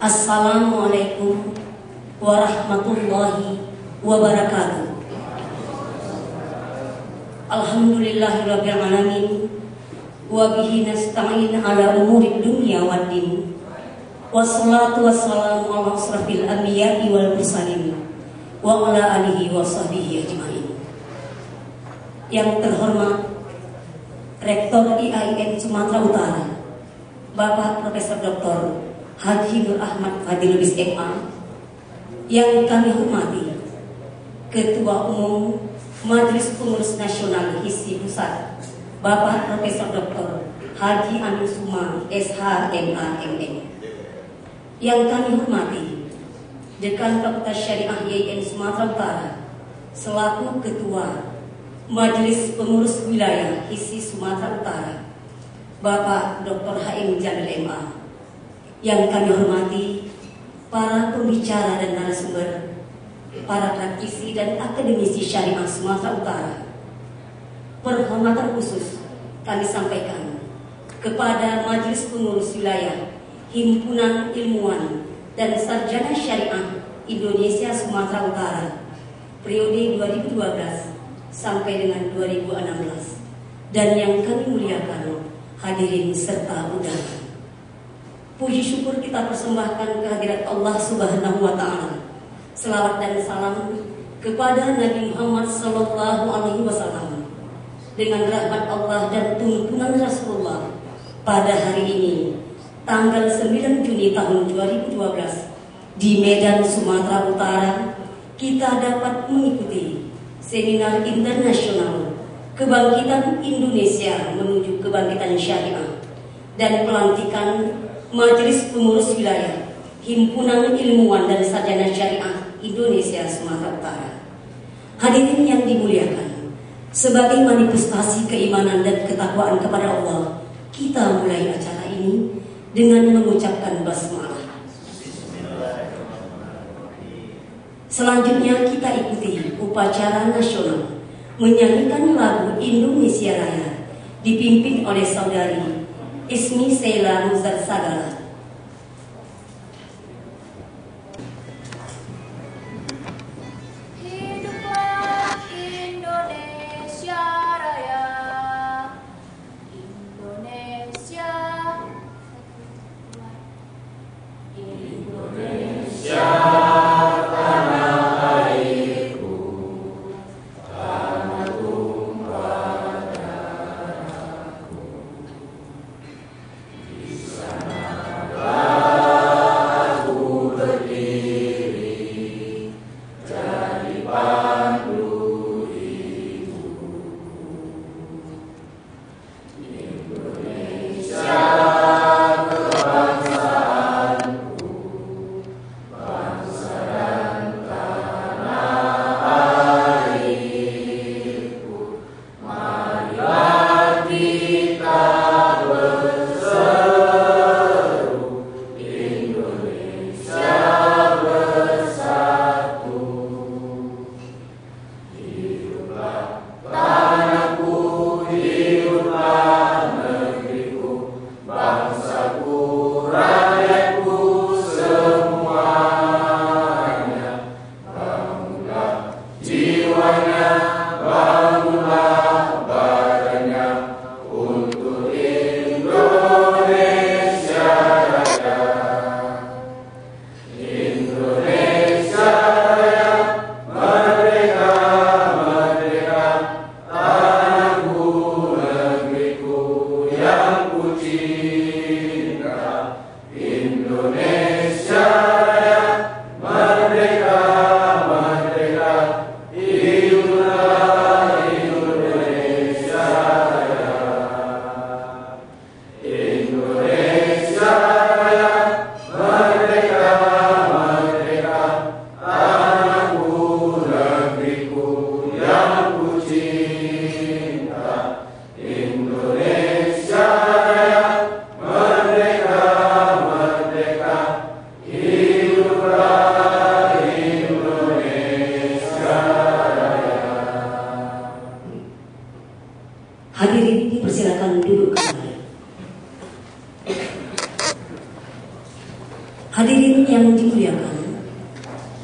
Assalamualaikum warahmatullahi wabarakatuh. Alhamdulillahirabbil alamin wa bihi nasta'in ala umuri dunya waddin. Wassalatu wassalamu ala asrafil anbiya'i wal mursalin wa ala alihi wa sahbihi ajmain. Yang terhormat Rektor IAIN Sumatera Utara, Bapak Profesor Dr. Haji Nur Ahmad Fadil Lubis MA, yang kami hormati Ketua Umum Majelis Pengurus Nasional HISI Pusat, Bapak Profesor Dr. Haji Amin Suma SH MA MM, yang kami hormati Dekan Fakultas Syariah IAIN Sumatera Utara selaku Ketua Majelis Pengurus Wilayah HISI Sumatera Utara, Bapak Dr. Haim Jamil MA, yang kami hormati para pembicara dan narasumber, para praktisi dan akademisi syariah Sumatera Utara. Penghormatan khusus kami sampaikan kepada Majelis Pengurus Wilayah Himpunan Ilmuwan dan Sarjana Syariah Indonesia Sumatera Utara periode 2012 sampai dengan 2016, dan yang kami muliakan hadirin serta undangan. Puji syukur kita persembahkan kehadirat Allah Subhanahu wa Ta'ala. Selawat dan salam kepada Nabi Muhammad Sallallahu Alaihi Wasallam. Dengan rahmat Allah dan tuntunan Rasulullah, pada hari ini, tanggal 9 Juni tahun 2012, di Medan, Sumatera Utara, kita dapat mengikuti seminar internasional Kebangkitan Indonesia menuju Kebangkitan Syariah dan pelantikan Majelis Pengurus Wilayah Himpunan Ilmuwan dan Sarjana Syariah Indonesia Sumatera Utara. Hadirin yang dimuliakan, sebagai manifestasi keimanan dan ketakwaan kepada Allah, kita mulai acara ini dengan mengucapkan basmalah. Selanjutnya kita ikuti upacara nasional menyanyikan lagu Indonesia Raya dipimpin oleh saudari Ismi Sheila Muzar Sagala. Hiduplah Indonesia Raya, Indonesia, Indonesia. Indonesia Raya, merdeka, merdeka. Hadirin yang dimuliakan,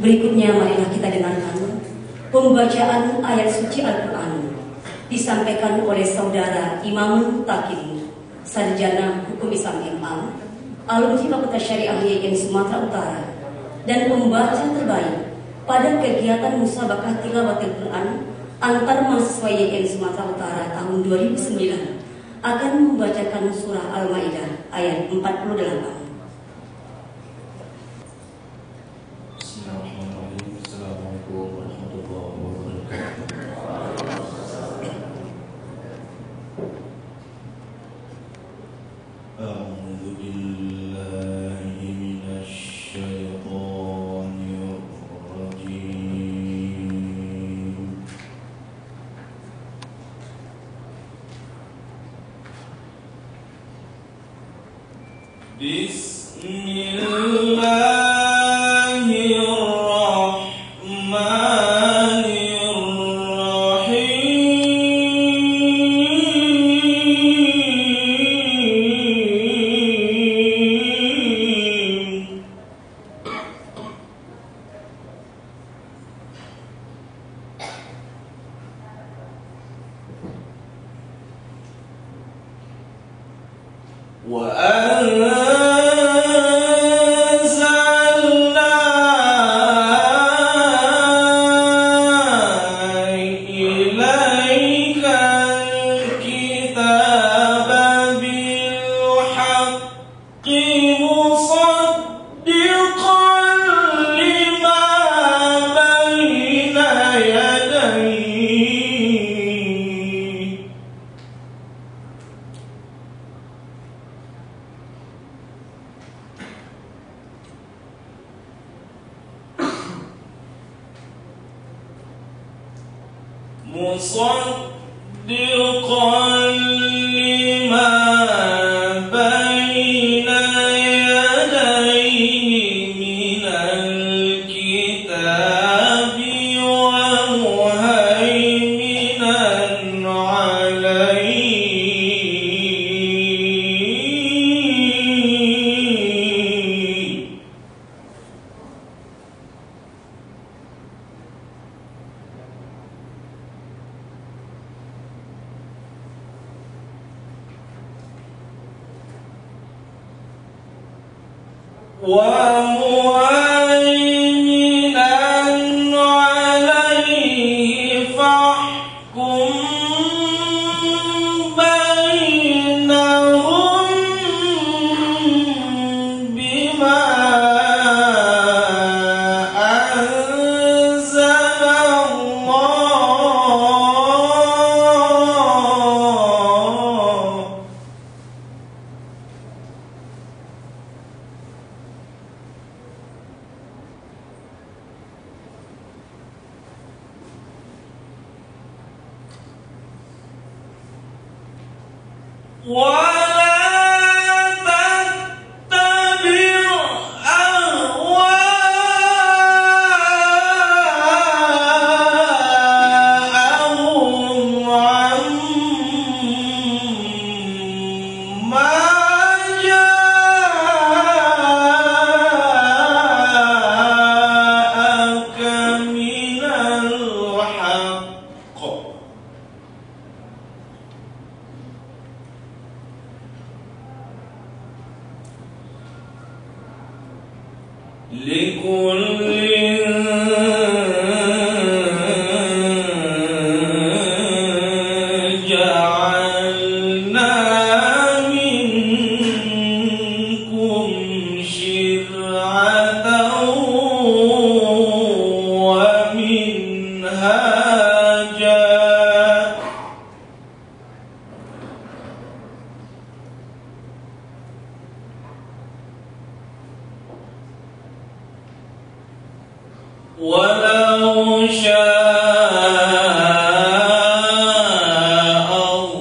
berikutnya marilah kita dengarkan pembacaan ayat suci Al-Quran disampaikan oleh Saudara Imam Takin, Sarjana Hukum Islam MA, alumni Fakultas Syariah YIN Sumatera Utara, dan pembaca terbaik pada kegiatan musabaqah tilawatil Quran antar mahasiswa YIN Sumatera Utara tahun 2009 akan membacakan surah Al-Maidah ayat 48. ولو شاء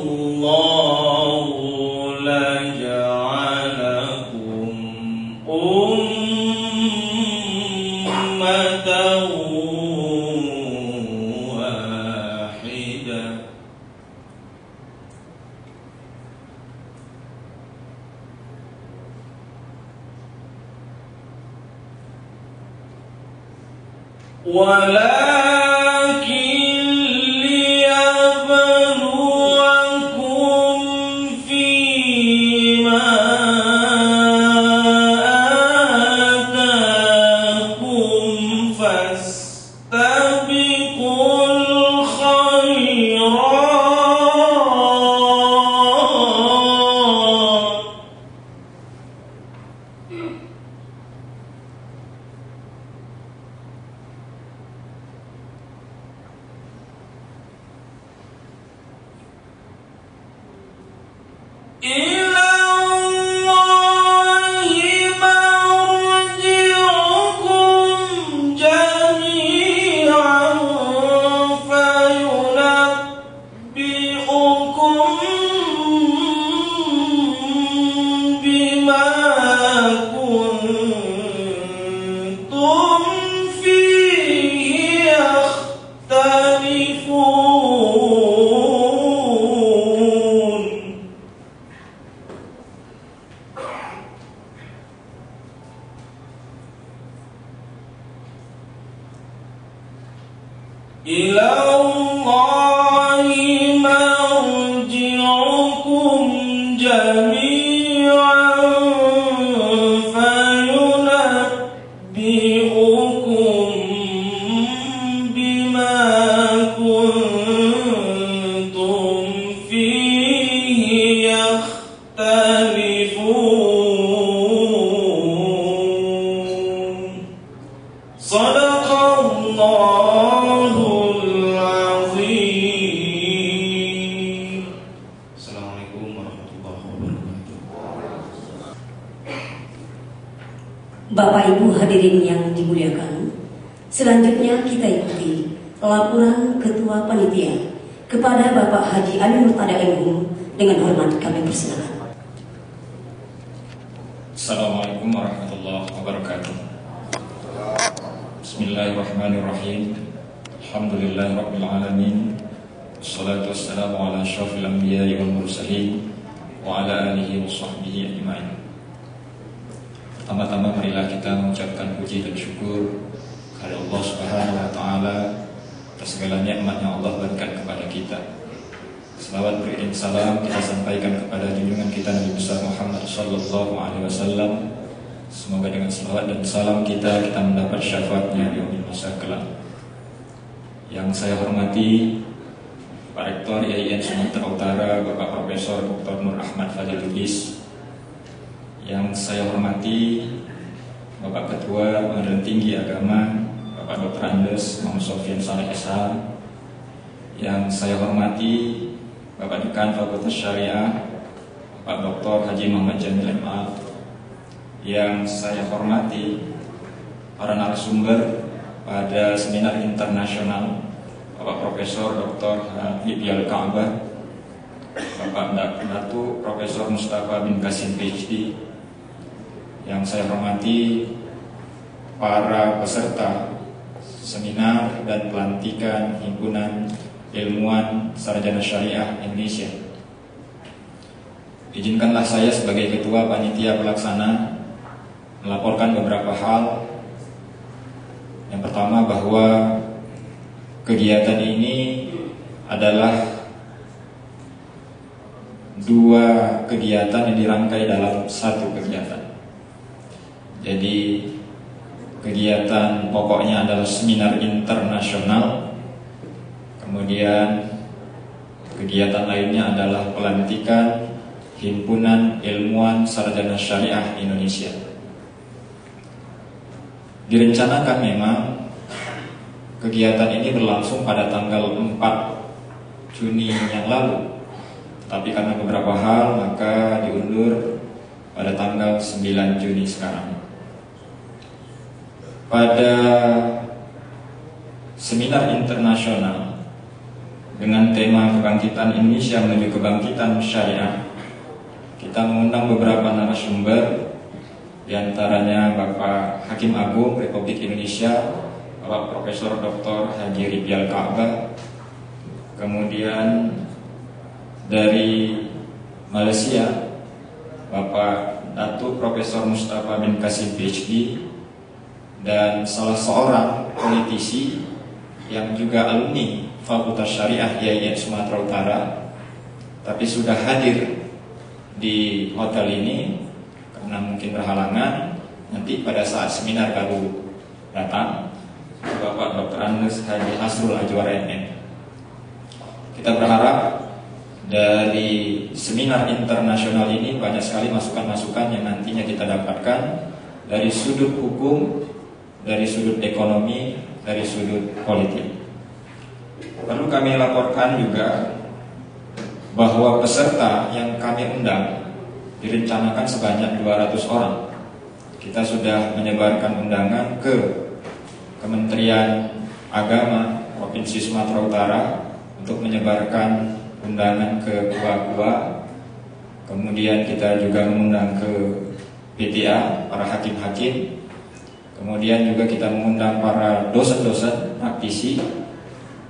الله لجعلكم أمة واحدة ولكن ليبلوكم فيما آتاكم فاستبقوا الخيرات. إلى الله مرجعكم جميعا فينبئكم بما كنتم فيه يختلفون. إلى الله مرجعكم جميعا فينبئكم بما كنتم فيه يختلفون. صدق الله العظيم. Assalamualaikum warahmatullahi wabarakatuh. Bapak Ibu hadirin yang dimuliakan, selanjutnya kita ikuti laporan Ketua Panitia kepada Bapak Haji Ali Murtada MH. Dengan hormat kami persilakan. Assalamualaikum warahmatullahi wabarakatuh. Bismillahirrahmanirrahim. Alhamdulillahirabbil alamin. Wassalatu wassalamu ala asyrafil anbiya'i wal mursalin wa ala alihi wa sahbihi ajma'in. Pertama-tama marilah kita mengucapkan puji dan syukur kepada Allah Subhanahu wa taala atas segala nikmat yang Allah berikan kepada kita. Selawat beriring salam kita sampaikan kepada junjungan kita Nabi besar Muhammad sallallahu alaihi wasallam. Semoga dengan selawat dan salam kita mendapat syafaatnya di yaumil masa kelak. Yang saya hormati Pak Rektor IAIN Sumatera Utara Bapak Profesor Dr. Nur Ahmad Fadil Lubis. Yang saya hormati Bapak Ketua Pengadilan Tinggi Agama Bapak Dr. Andes Muhammad Sofyan Saleh SH. Yang saya hormati Bapak Dekan Fakultas Syariah Bapak Dr. Haji Muhammad Jamil MA. Yang saya hormati para narasumber pada seminar internasional Bapak Profesor Dr. Ribial Ka'bah, Bapak Datu Profesor Mustafa bin Qasim PhD. Yang saya hormati para peserta seminar dan pelantikan Himpunan Ilmuwan Sarjana Syariah Indonesia. Izinkanlah saya sebagai Ketua Panitia Pelaksana melaporkan beberapa hal. Yang pertama, bahwa kegiatan ini adalah dua kegiatan yang dirangkai dalam satu kegiatan. Jadi kegiatan pokoknya adalah seminar internasional. Kemudian kegiatan lainnya adalah pelantikan Himpunan Ilmuwan Sarjana Syariah Indonesia. Direncanakan memang kegiatan ini berlangsung pada tanggal 4 Juni yang lalu, tapi karena beberapa hal maka diundur pada tanggal 9 Juni sekarang. Pada seminar internasional dengan tema Kebangkitan Indonesia menuju Kebangkitan Syariah, kita mengundang beberapa narasumber, diantaranya Bapak Hakim Agung Republik Indonesia, Bapak Profesor Dr. Haji Ribial Ka'bah. Kemudian dari Malaysia, Bapak Datu Profesor Mustafa bin Qasim PhD. dan salah seorang politisi yang juga alumni Fakultas Syariah IAIN Sumatera Utara, tapi sudah hadir di hotel ini karena mungkin berhalangan. Nanti pada saat seminar baru datang, Bapak Dr. Andes Haji Hasrul Ajwar MM. Kita berharap dari seminar internasional ini banyak sekali masukan-masukan yang nantinya kita dapatkan dari sudut hukum, dari sudut ekonomi, dari sudut politik. Perlu kami laporkan juga bahwa peserta yang kami undang direncanakan sebanyak 200 orang. Kita sudah menyebarkan undangan ke Kementerian Agama Provinsi Sumatera Utara untuk menyebarkan undangan ke gua-gua. Kemudian kita juga mengundang ke PTA, para hakim-hakim. Kemudian juga kita mengundang para dosen-dosen, praktisi,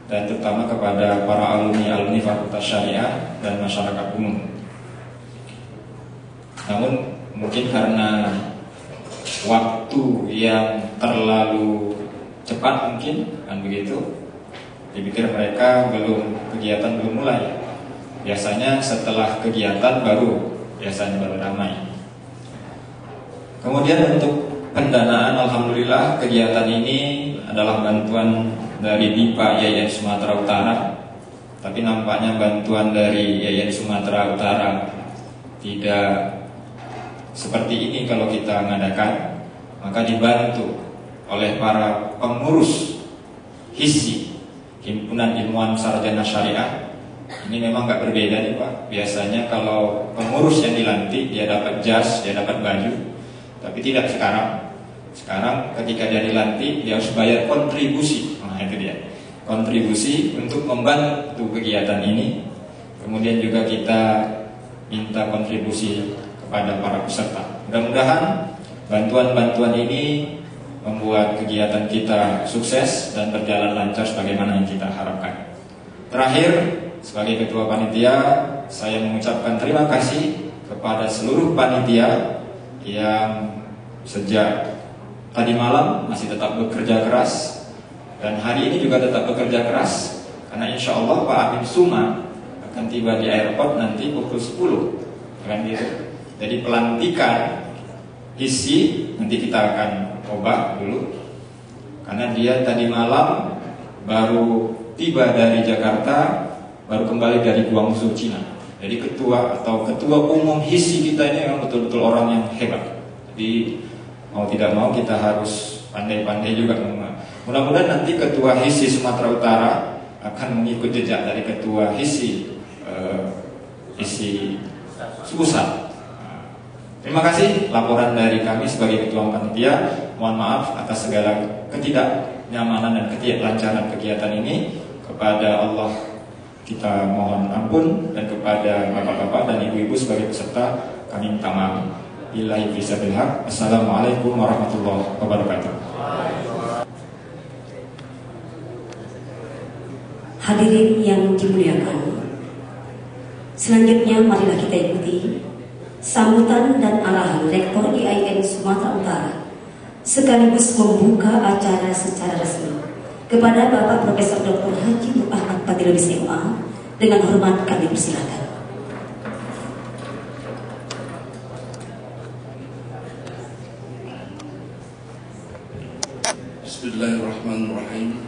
dan terutama kepada para alumni Fakultas Syariah dan masyarakat umum. Namun mungkin karena waktu yang terlalu cepat mungkin kan begitu, dipikir mereka kegiatan belum mulai. Biasanya setelah kegiatan baru ramai. Kemudian untuk pendanaan, alhamdulillah kegiatan ini adalah bantuan dari DIPA IAIN Sumatera Utara. Tapi nampaknya bantuan dari IAIN Sumatera Utara tidak seperti ini kalau kita mengadakan. Maka dibantu oleh para pengurus HISI, Himpunan Ilmuwan Sarjana Syariah. Ini memang gak berbeda nih Pak. Biasanya kalau pengurus yang dilantik, dia dapat jas, dia dapat baju. Tapi tidak sekarang. Sekarang ketika dia dilantik, dia harus bayar kontribusi. Nah itu dia, kontribusi untuk membantu kegiatan ini. Kemudian juga kita minta kontribusi kepada para peserta. Mudah-mudahan bantuan-bantuan ini membuat kegiatan kita sukses dan berjalan lancar sebagaimana yang kita harapkan. Terakhir, sebagai ketua panitia, saya mengucapkan terima kasih kepada seluruh panitia yang sejak tadi malam masih tetap bekerja keras, dan hari ini juga tetap bekerja keras, karena insya Allah Pak Amin Suma akan tiba di airport nanti pukul 10 kan gitu. Jadi pelantikan isi nanti kita akan coba dulu, karena dia tadi malam baru tiba dari Jakarta, baru kembali dari Guangzhou, Cina. Jadi ketua umum HISI kita ini memang betul-betul orang yang hebat. Jadi mau tidak mau kita harus pandai-pandai juga. Mudah-mudahan nanti ketua HISI Sumatera Utara akan mengikut jejak dari ketua HISI Pusat. Terima kasih laporan dari kami sebagai ketua panitia. Mohon maaf atas segala ketidaknyamanan dan ketidaklancaran kegiatan ini. Kepada Allah kita mohon ampun, dan kepada bapak-bapak dan ibu-ibu sebagai peserta kami minta maaf. Billahi fisabilil haq. Assalamualaikum warahmatullahi wabarakatuh. Hadirin yang dimuliakan, selanjutnya marilah kita ikuti sambutan dan arahan Rektor IAIN Sumatera Utara sekaligus membuka acara secara resmi. Kepada Bapak Profesor Dr. Haji Nur Ahmad Fadilullah MA, dengan hormat kami persilakan. Bismillahirrahmanirrahim.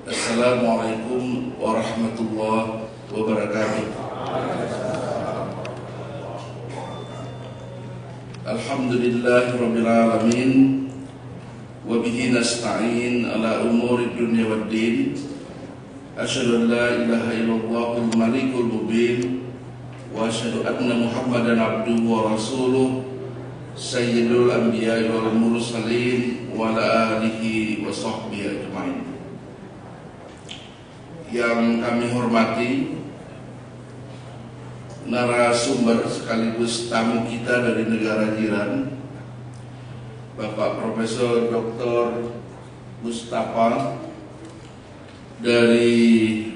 Assalamualaikum warahmatullahi wabarakatuh. Alhamdulillahirabbil alamin. Wa bihi nasta'in ala umuri dunya waddin. Asyhadu an la ilaha illallahul malikul mubin wa asyhadu anna Muhammadan abduhu wa rasuluh sayyidul anbiya'i wal mursalin wa ala alihi wa sahbihi ajmain. Yang kami hormati narasumber sekaligus tamu kita dari negara jiran, Bapak Profesor Dr. Mustafa dari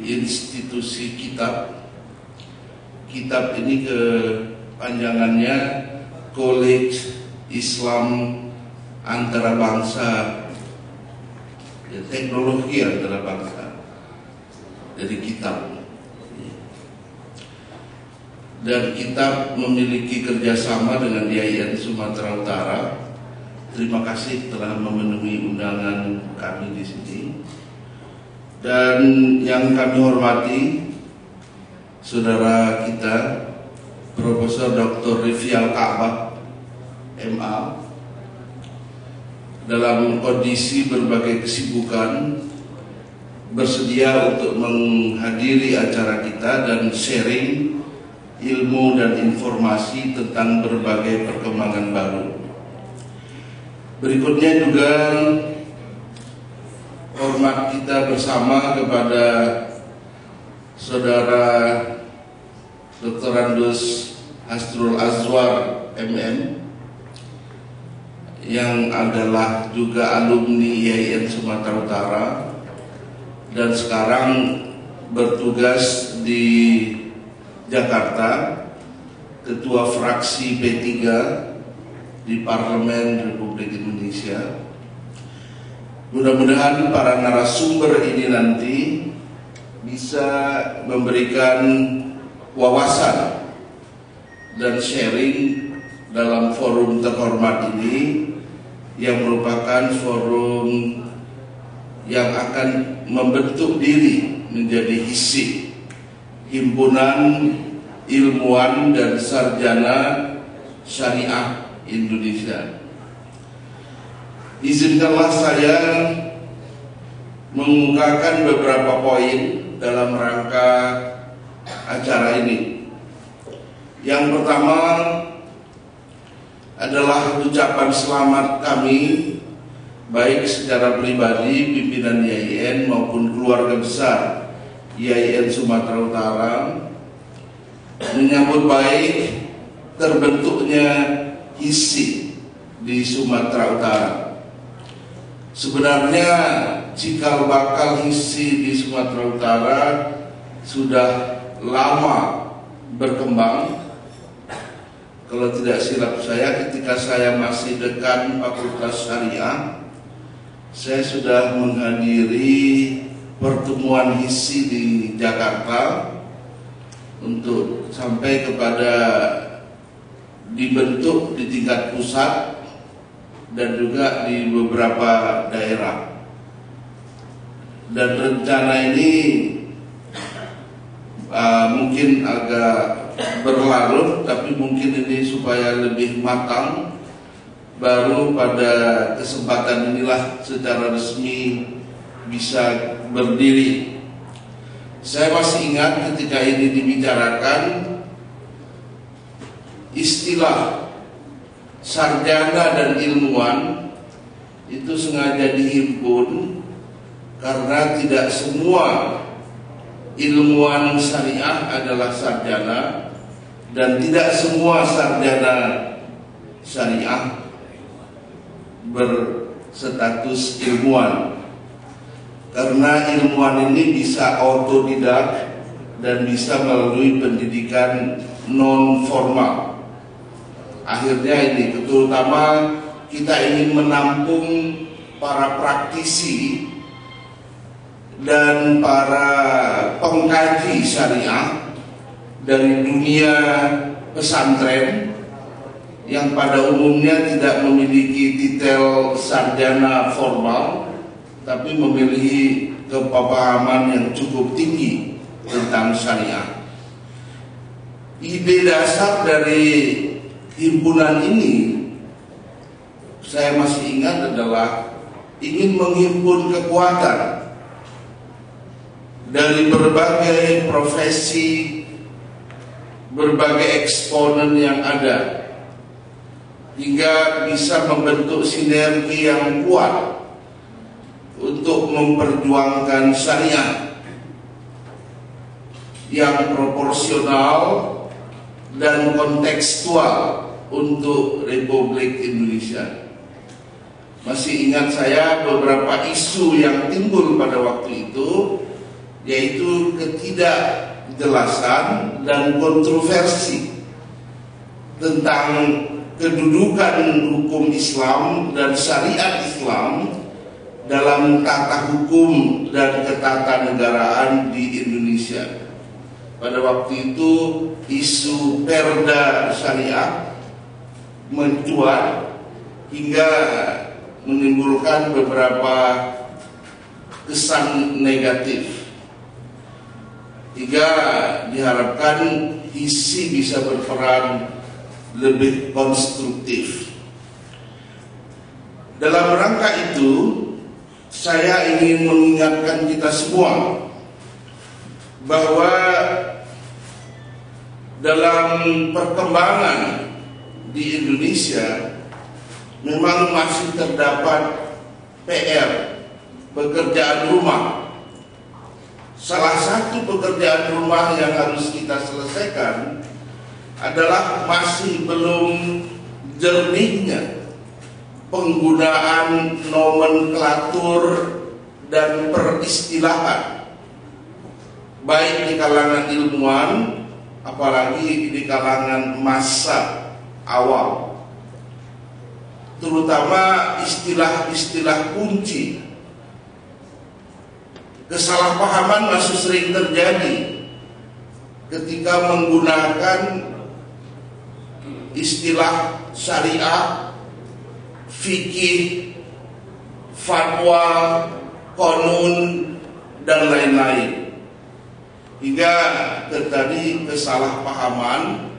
institusi kitab. Kitab ini kepanjangannya College Islam antara bangsa, ya, teknologi antara bangsa dari kitab. Dan kitab memiliki kerjasama dengan IAIN Sumatera Utara. Terima kasih telah memenuhi undangan kami di sini. Dan yang kami hormati saudara kita Profesor Dr. Rify Al-Ka'bah MA, dalam kondisi berbagai kesibukan bersedia untuk menghadiri acara kita dan sharing ilmu dan informasi tentang berbagai perkembangan baru. Berikutnya juga hormat kita bersama kepada saudara Dr. Andus Hasrul Azwar MM yang adalah juga alumni IAIN Sumatera Utara dan sekarang bertugas di Jakarta, Ketua Fraksi P3 di Parlemen Republik Indonesia. Mudah-mudahan para narasumber ini nanti bisa memberikan wawasan dan sharing dalam forum terhormat ini yang merupakan forum yang akan membentuk diri menjadi HISIP, Himpunan Ilmuwan dan Sarjana Syariah Indonesia. Izinkanlah saya mengemukakan beberapa poin dalam rangka acara ini. Yang pertama adalah ucapan selamat kami, baik secara pribadi pimpinan IAIN maupun keluarga besar IAIN Sumatera Utara, menyambut baik terbentuknya HISIP di Sumatera Utara. Sebenarnya cikal bakal HISIP di Sumatera Utara sudah lama berkembang. Kalau tidak silap saya, ketika saya masih dekan Fakultas Syariah, saya sudah menghadiri pertemuan HISIP di Jakarta untuk sampai kepada dibentuk di tingkat pusat dan juga di beberapa daerah. Dan rencana ini mungkin agak berlarut, tapi mungkin ini supaya lebih matang, baru pada kesempatan inilah secara resmi bisa berdiri. Saya masih ingat ketika ini dibicarakan, istilah sarjana dan ilmuwan itu sengaja dihimpun karena tidak semua ilmuwan syariah adalah sarjana dan tidak semua sarjana syariah berstatus ilmuwan. Karena ilmuwan ini bisa autodidak dan bisa melalui pendidikan non formal. Akhirnya ini, terutama kita ingin menampung para praktisi dan para pengkaji syariah dari dunia pesantren yang pada umumnya tidak memiliki titel sarjana formal, tapi memiliki kepahaman yang cukup tinggi tentang syariah. Ide dasar dari himpunan ini, saya masih ingat, adalah ingin menghimpun kekuatan dari berbagai profesi, berbagai eksponen yang ada, hingga bisa membentuk sinergi yang kuat untuk memperjuangkan syariah yang proporsional dan kontekstual untuk Republik Indonesia. Masih ingat saya beberapa isu yang timbul pada waktu itu, yaitu ketidakjelasan dan kontroversi tentang kedudukan hukum Islam dan syariat Islam dalam tata hukum dan ketatanegaraan di Indonesia. Pada waktu itu isu perda syariah mencuat hingga menimbulkan beberapa kesan negatif, hingga diharapkan HISI bisa berperan lebih konstruktif. Dalam rangka itu, saya ingin mengingatkan kita semua bahwa dalam perkembangan di Indonesia memang masih terdapat PR, pekerjaan rumah. Salah satu pekerjaan rumah yang harus kita selesaikan adalah masih belum jernihnya penggunaan nomenklatur dan peristilahan, baik di kalangan ilmuwan, apalagi di kalangan massa awam, terutama istilah-istilah kunci. Kesalahpahaman masih sering terjadi ketika menggunakan istilah syariah, fikih, fatwa, konun, dan lain-lain, hingga terjadi kesalahpahaman,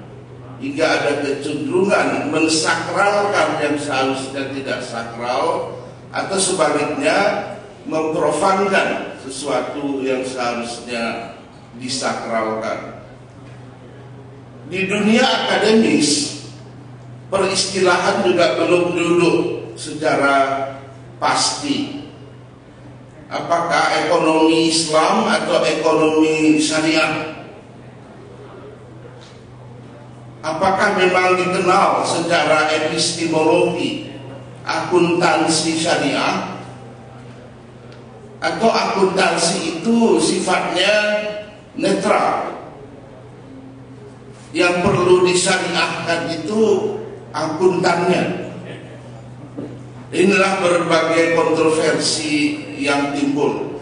hingga ada kecenderungan mensakralkan yang seharusnya tidak sakral, atau sebaliknya memprofankan sesuatu yang seharusnya disakralkan. Di dunia akademis, peristilahan juga belum duduk secara pasti. Apakah ekonomi Islam atau ekonomi syariah? Apakah memang dikenal secara epistemologi akuntansi syariah, atau akuntansi itu sifatnya netral? Yang perlu disyariahkan itu akuntannya. Inilah berbagai kontroversi yang timbul.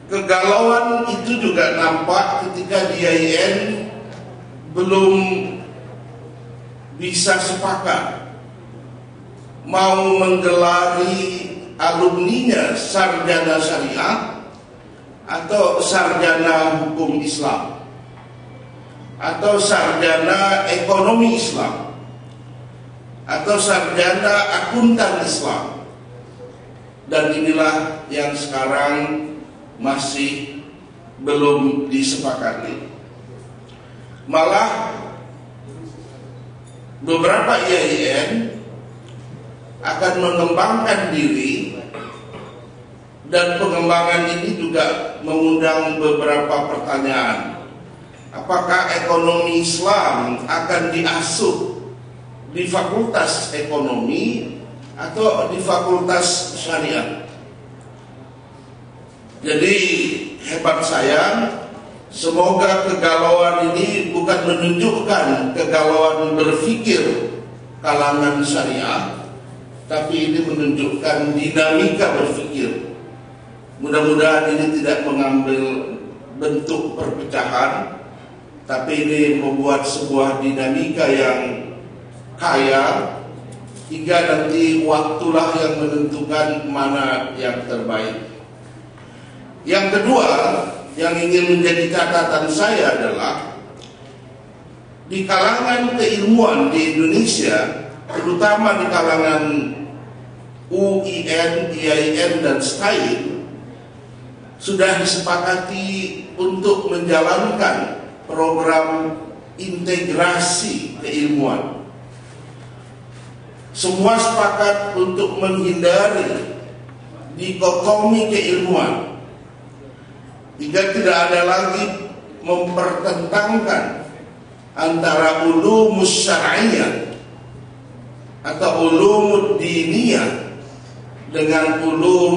Kegalauan itu juga nampak ketika di IAIN belum bisa sepakat mau menggelari alumninya sarjana syariah atau sarjana hukum Islam atau sarjana ekonomi Islam atau sarjana akuntan Islam. Dan inilah yang sekarang masih belum disepakati. Malah beberapa IAIN akan mengembangkan diri, dan pengembangan ini juga mengundang beberapa pertanyaan. Apakah ekonomi Islam akan diasuh di fakultas ekonomi atau di fakultas syariah? Jadi hebat saya, semoga kegalauan ini bukan menunjukkan kegalauan berpikir kalangan syariah, tapi ini menunjukkan dinamika berpikir. Mudah-mudahan ini tidak mengambil bentuk perpecahan, tapi ini membuat sebuah dinamika yang kaya, hingga nanti waktulah yang menentukan mana yang terbaik. Yang kedua yang ingin menjadi catatan saya adalah di kalangan keilmuan di Indonesia, terutama di kalangan UIN, IAIN, dan STAIN, sudah disepakati untuk menjalankan program integrasi keilmuan. Semua sepakat untuk menghindari dikotomi keilmuan, hingga tidak ada lagi mempertentangkan antara ulumus syar'iyah atau ulumud diniyah dengan ulum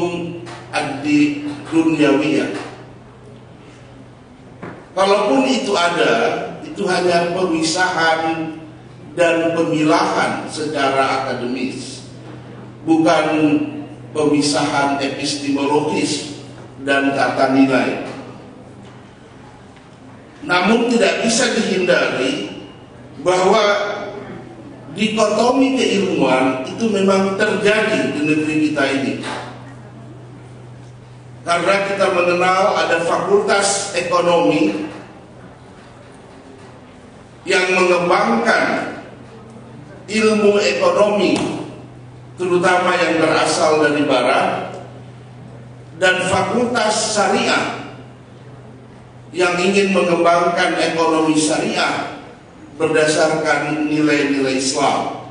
ad-dunyawiyah. Kalaupun itu ada, itu hanya pemisahan dan pemilahan secara akademis, bukan pemisahan epistemologis dan tata nilai. Namun tidak bisa dihindari bahwa dikotomi keilmuan itu memang terjadi di negeri kita ini. Karena kita mengenal ada fakultas ekonomi yang mengembangkan ilmu ekonomi, terutama yang berasal dari barat, dan fakultas syariah yang ingin mengembangkan ekonomi syariah berdasarkan nilai-nilai Islam.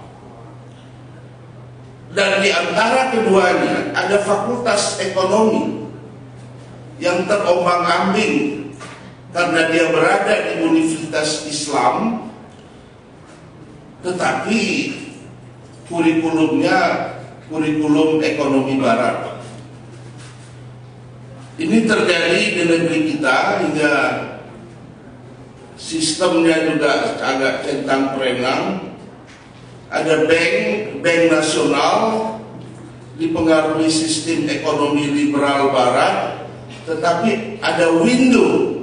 Dan di antara keduanya ada fakultas ekonomi yang terombang-ambing karena dia berada di universitas Islam, tetapi kurikulumnya kurikulum ekonomi barat. Ini terjadi di negeri kita hingga sistemnya juga agak centang perenang. Ada bank nasional dipengaruhi sistem ekonomi liberal barat, tetapi ada window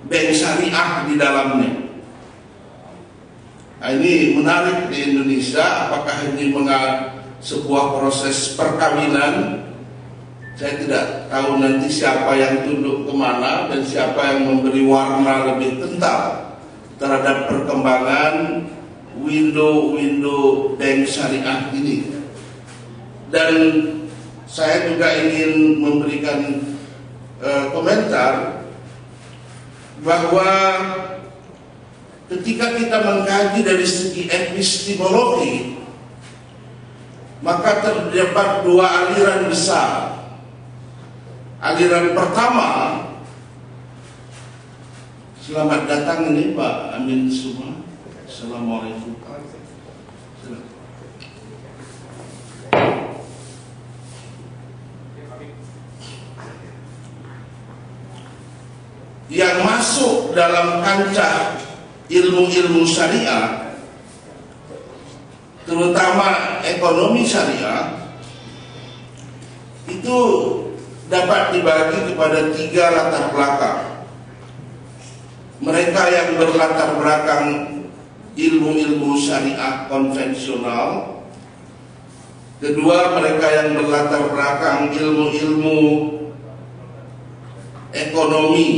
bank syariah di dalamnya. Nah, ini menarik di Indonesia. Apakah ini sebuah proses perkawinan? Saya tidak tahu nanti siapa yang tunduk kemana dan siapa yang memberi warna lebih kental terhadap perkembangan window bank syariah ini. Dan saya juga ingin memberikan komentar bahwa ketika kita mengkaji dari segi epistemologi, maka terdapat dua aliran besar. Aliran pertama, selamat datang ini Pak Amin semua. Assalamualaikum. Yang masuk dalam kancah ilmu-ilmu syariah, terutama ekonomi syariah, itu dapat dibagi kepada tiga latar belakang. Mereka yang berlatar belakang ilmu-ilmu syariah konvensional. Kedua, mereka yang berlatar belakang ilmu-ilmu ekonomi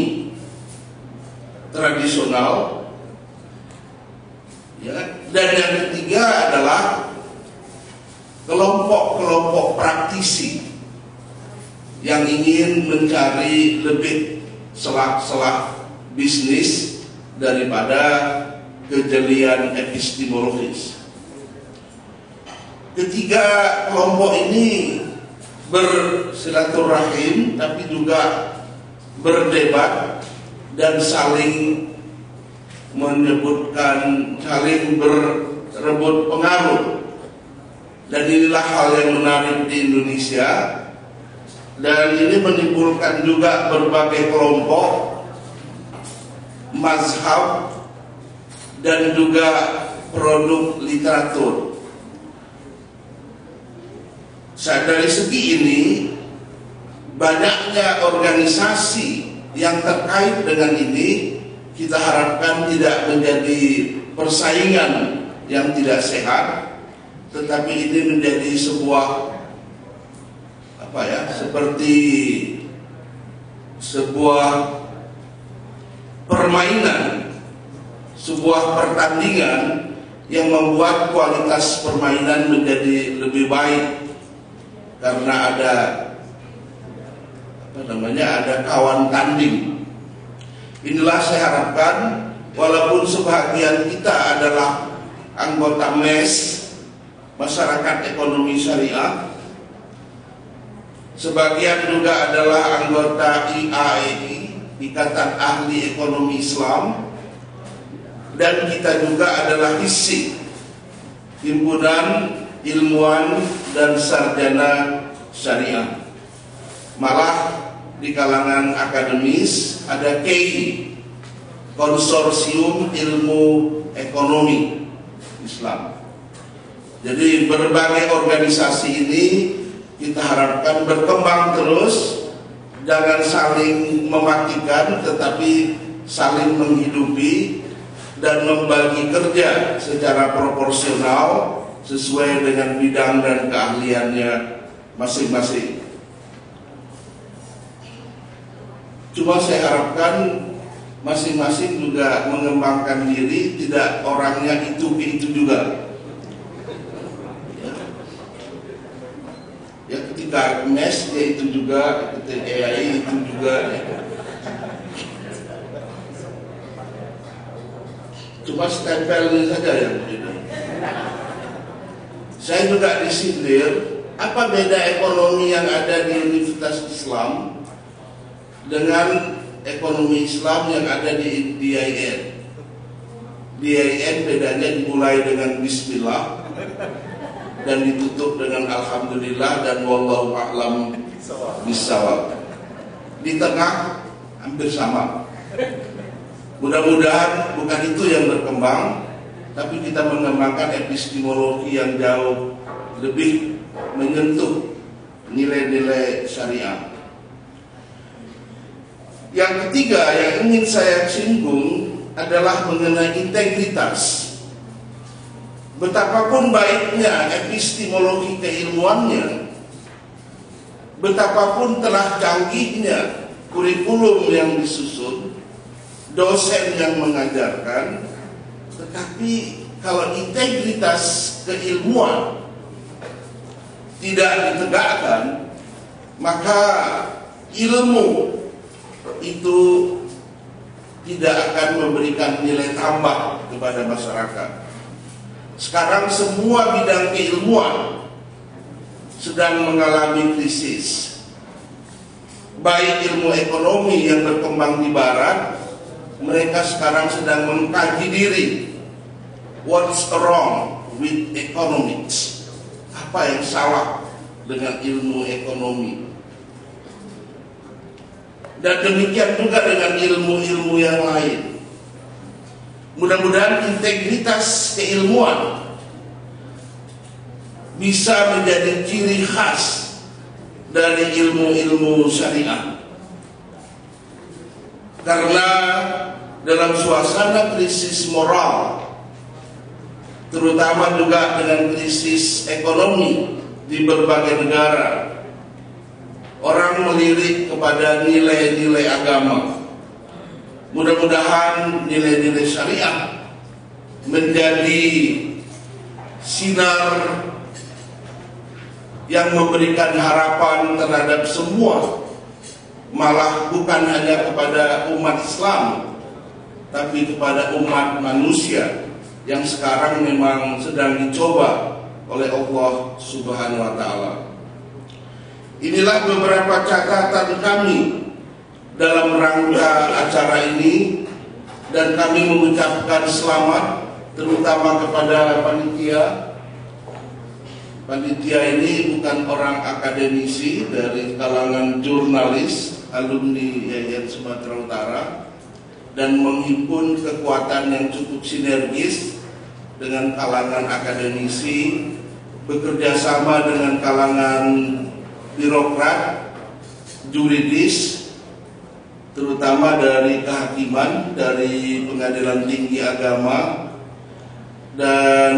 tradisional. Ya, dan yang ketiga adalah kelompok-kelompok praktisi yang ingin mencari lebih celah-celah bisnis daripada kejelian epistemologis. Ketiga kelompok ini bersilaturahim tapi juga berdebat dan saling menyebutkan, saling berebut pengaruh. Dan inilah hal yang menarik di Indonesia. Dan ini menimbulkan juga berbagai kelompok, mazhab, dan juga produk literatur. Dari segi ini, banyaknya organisasi yang terkait dengan ini kita harapkan tidak menjadi persaingan yang tidak sehat, tetapi ini menjadi sebuah seperti sebuah permainan, sebuah pertandingan yang membuat kualitas permainan menjadi lebih baik karena ada ada kawan tanding. Inilah saya harapkan, walaupun sebagian kita adalah anggota MES, Masyarakat Ekonomi Syariah, sebagian juga adalah anggota IAEI, Ikatan Ahli Ekonomi Islam, dan kita juga adalah HISI, Himpunan Ilmuwan dan Sarjana Syariah. Malah di kalangan akademis ada KI, Konsorsium Ilmu Ekonomi Islam. Jadi berbagai organisasi ini kita harapkan berkembang terus, jangan saling mematikan tetapi saling menghidupi dan membagi kerja secara proporsional sesuai dengan bidang dan keahliannya masing-masing. Cuma saya harapkan masing-masing juga mengembangkan diri, tidak orangnya itu juga. Ya, ketika mes dia itu juga, ketika AI itu juga. Cuma stempelnya saja yang berbeda. Saya juga disindir, apa beda ekonomi yang ada di Universitas Islam dengan ekonomi Islam yang ada di DIN. DIN bedanya dimulai dengan Bismillah dan ditutup dengan Alhamdulillah dan Wallahu a'lam bishawab. Di tengah hampir sama. Mudah-mudahan bukan itu yang berkembang, tapi kita mengembangkan epistemologi yang jauh lebih menyentuh nilai-nilai syariah. Yang ketiga yang ingin saya singgung adalah mengenai integritas. Betapapun baiknya epistemologi keilmuannya, betapapun telah canggihnya kurikulum yang disusun, dosen yang mengajarkan, tetapi kalau integritas keilmuan tidak ditegakkan, maka ilmu itu tidak akan memberikan nilai tambah kepada masyarakat. Sekarang semua bidang keilmuan sedang mengalami krisis. Baik ilmu ekonomi yang berkembang di barat, mereka sekarang sedang mengkaji diri. What's wrong with economics? Apa yang salah dengan ilmu ekonomi? Dan demikian juga dengan ilmu-ilmu yang lain. Mudah-mudahan integritas keilmuan bisa menjadi ciri khas dari ilmu-ilmu syariah. Karena dalam suasana krisis moral, terutama juga dengan krisis ekonomi di berbagai negara, orang melirik kepada nilai-nilai agama. Mudah-mudahan nilai-nilai syariah menjadi sinar yang memberikan harapan terhadap semua, malah bukan hanya kepada umat Islam, tapi kepada umat manusia yang sekarang memang sedang dicoba oleh Allah Subhanahu wa Ta'ala. Inilah beberapa catatan kami dalam rangka acara ini, dan kami mengucapkan selamat terutama kepada panitia. Panitia ini bukan orang akademisi, dari kalangan jurnalis, alumni YIN Sumatera Utara, dan menghimpun kekuatan yang cukup sinergis dengan kalangan akademisi, bekerja sama dengan kalangan birokrat, juridis, terutama dari kehakiman, dari Pengadilan Tinggi Agama, dan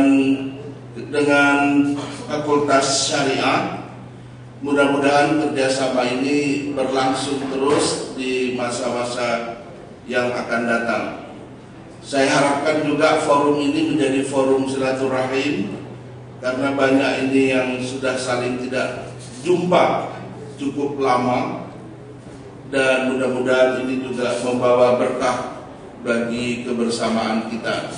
dengan Fakultas Syariah. Mudah-mudahan kerjasama ini berlangsung terus di masa-masa yang akan datang. Saya harapkan juga forum ini menjadi forum silaturahim, karena banyak ini yang sudah saling tidak jumpa cukup lama, dan mudah-mudahan ini juga membawa berkah bagi kebersamaan kita.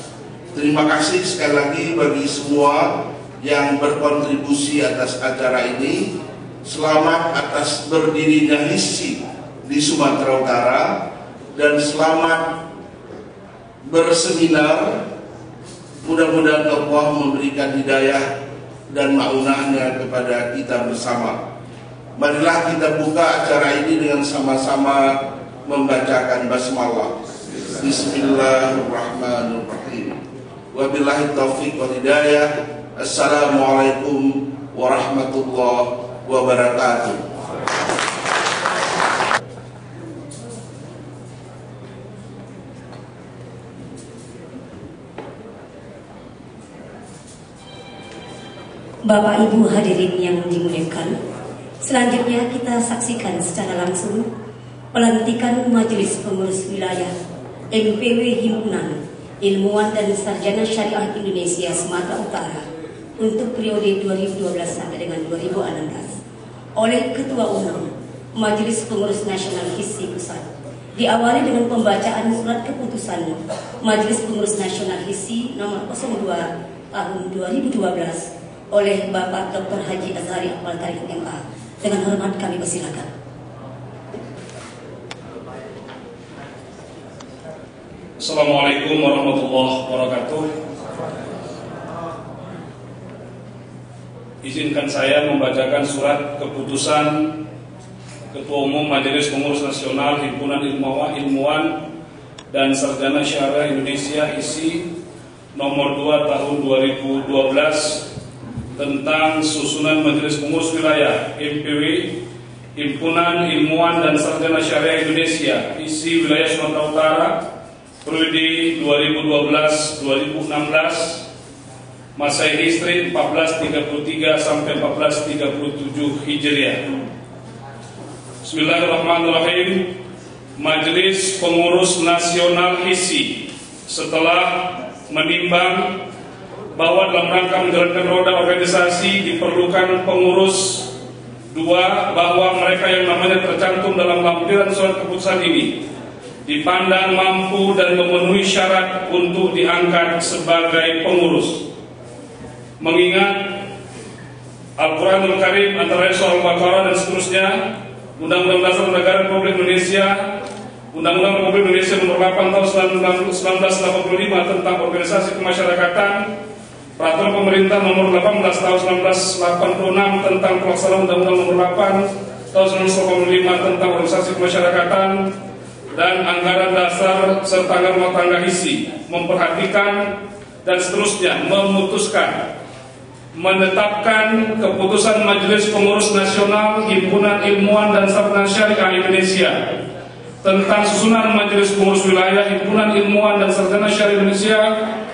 Terima kasih sekali lagi bagi semua yang berkontribusi atas acara ini. Selamat atas berdirinya HISSI di Sumatera Utara, dan selamat berseminar. Mudah-mudahan Allah memberikan hidayah dan maunahnya kepada kita bersama. Marilah kita buka acara ini dengan sama-sama membacakan basmalah. Bismillahirrahmanirrahim. Wabillahi taufiq wal hidayah. Assalamualaikum warahmatullahi wabarakatuh. Bapak Ibu hadirin yang dimuliakan, selanjutnya kita saksikan secara langsung pelantikan Majelis Pengurus Wilayah MPW Himpunan Ilmuwan dan Sarjana Syariah Indonesia Sumatera Utara untuk periode 2012 sampai dengan 2016 oleh Ketua Umum Majelis Pengurus Nasional HISI Pusat, diawali dengan pembacaan surat keputusan Majelis Pengurus Nasional HISI nomor 02 tahun 2012 oleh Bapak Dr. Haji Azhari Akmal Tarik MA. Dengan hormat kami persilakan. Assalamualaikum warahmatullahi wabarakatuh. Izinkan saya membacakan surat keputusan Ketua Umum Majelis Pengurus Nasional Himpunan Ilmuwan dan Sarjana Syariah Indonesia HISI nomor 2 tahun 2012 tentang susunan Majelis Pengurus Wilayah MPW Himpunan Ilmuwan dan Sarjana Syariah Indonesia HISI Wilayah Sumatera Utara periode 2012-2016 Masehi Istri 1433 sampai 1437 Hijriah. Bismillahirrahmanirrahim. Majelis Pengurus Nasional HISI setelah menimbang bahwa dalam rangka menjalankan roda organisasi diperlukan pengurus. 2. Bahwa mereka yang namanya tercantum dalam lampiran surat keputusan ini dipandang mampu dan memenuhi syarat untuk diangkat sebagai pengurus. Mengingat Al-Quranul Karim antara Surah Al-Baqarah dan seterusnya, Undang-Undang Dasar Negara Republik Indonesia, Undang-Undang Republik Indonesia Nomor 8 Tahun 1985 tentang Organisasi Kemasyarakatan, Peraturan Pemerintah Nomor 18 Tahun 1986 tentang pelaksanaan Undang-Undang Nomor 8 Tahun 1985 tentang Organisasi Kemasyarakatan, dan Anggaran Dasar serta Anggaran Rumah Tangga HISI memperhatikan dan seterusnya memutuskan menetapkan keputusan Majelis Pengurus Nasional Himpunan Ilmuwan dan Sarjana Syariah Indonesia tentang susunan Majelis Pengurus Wilayah Himpunan Ilmuwan dan Sarjana Syariah Indonesia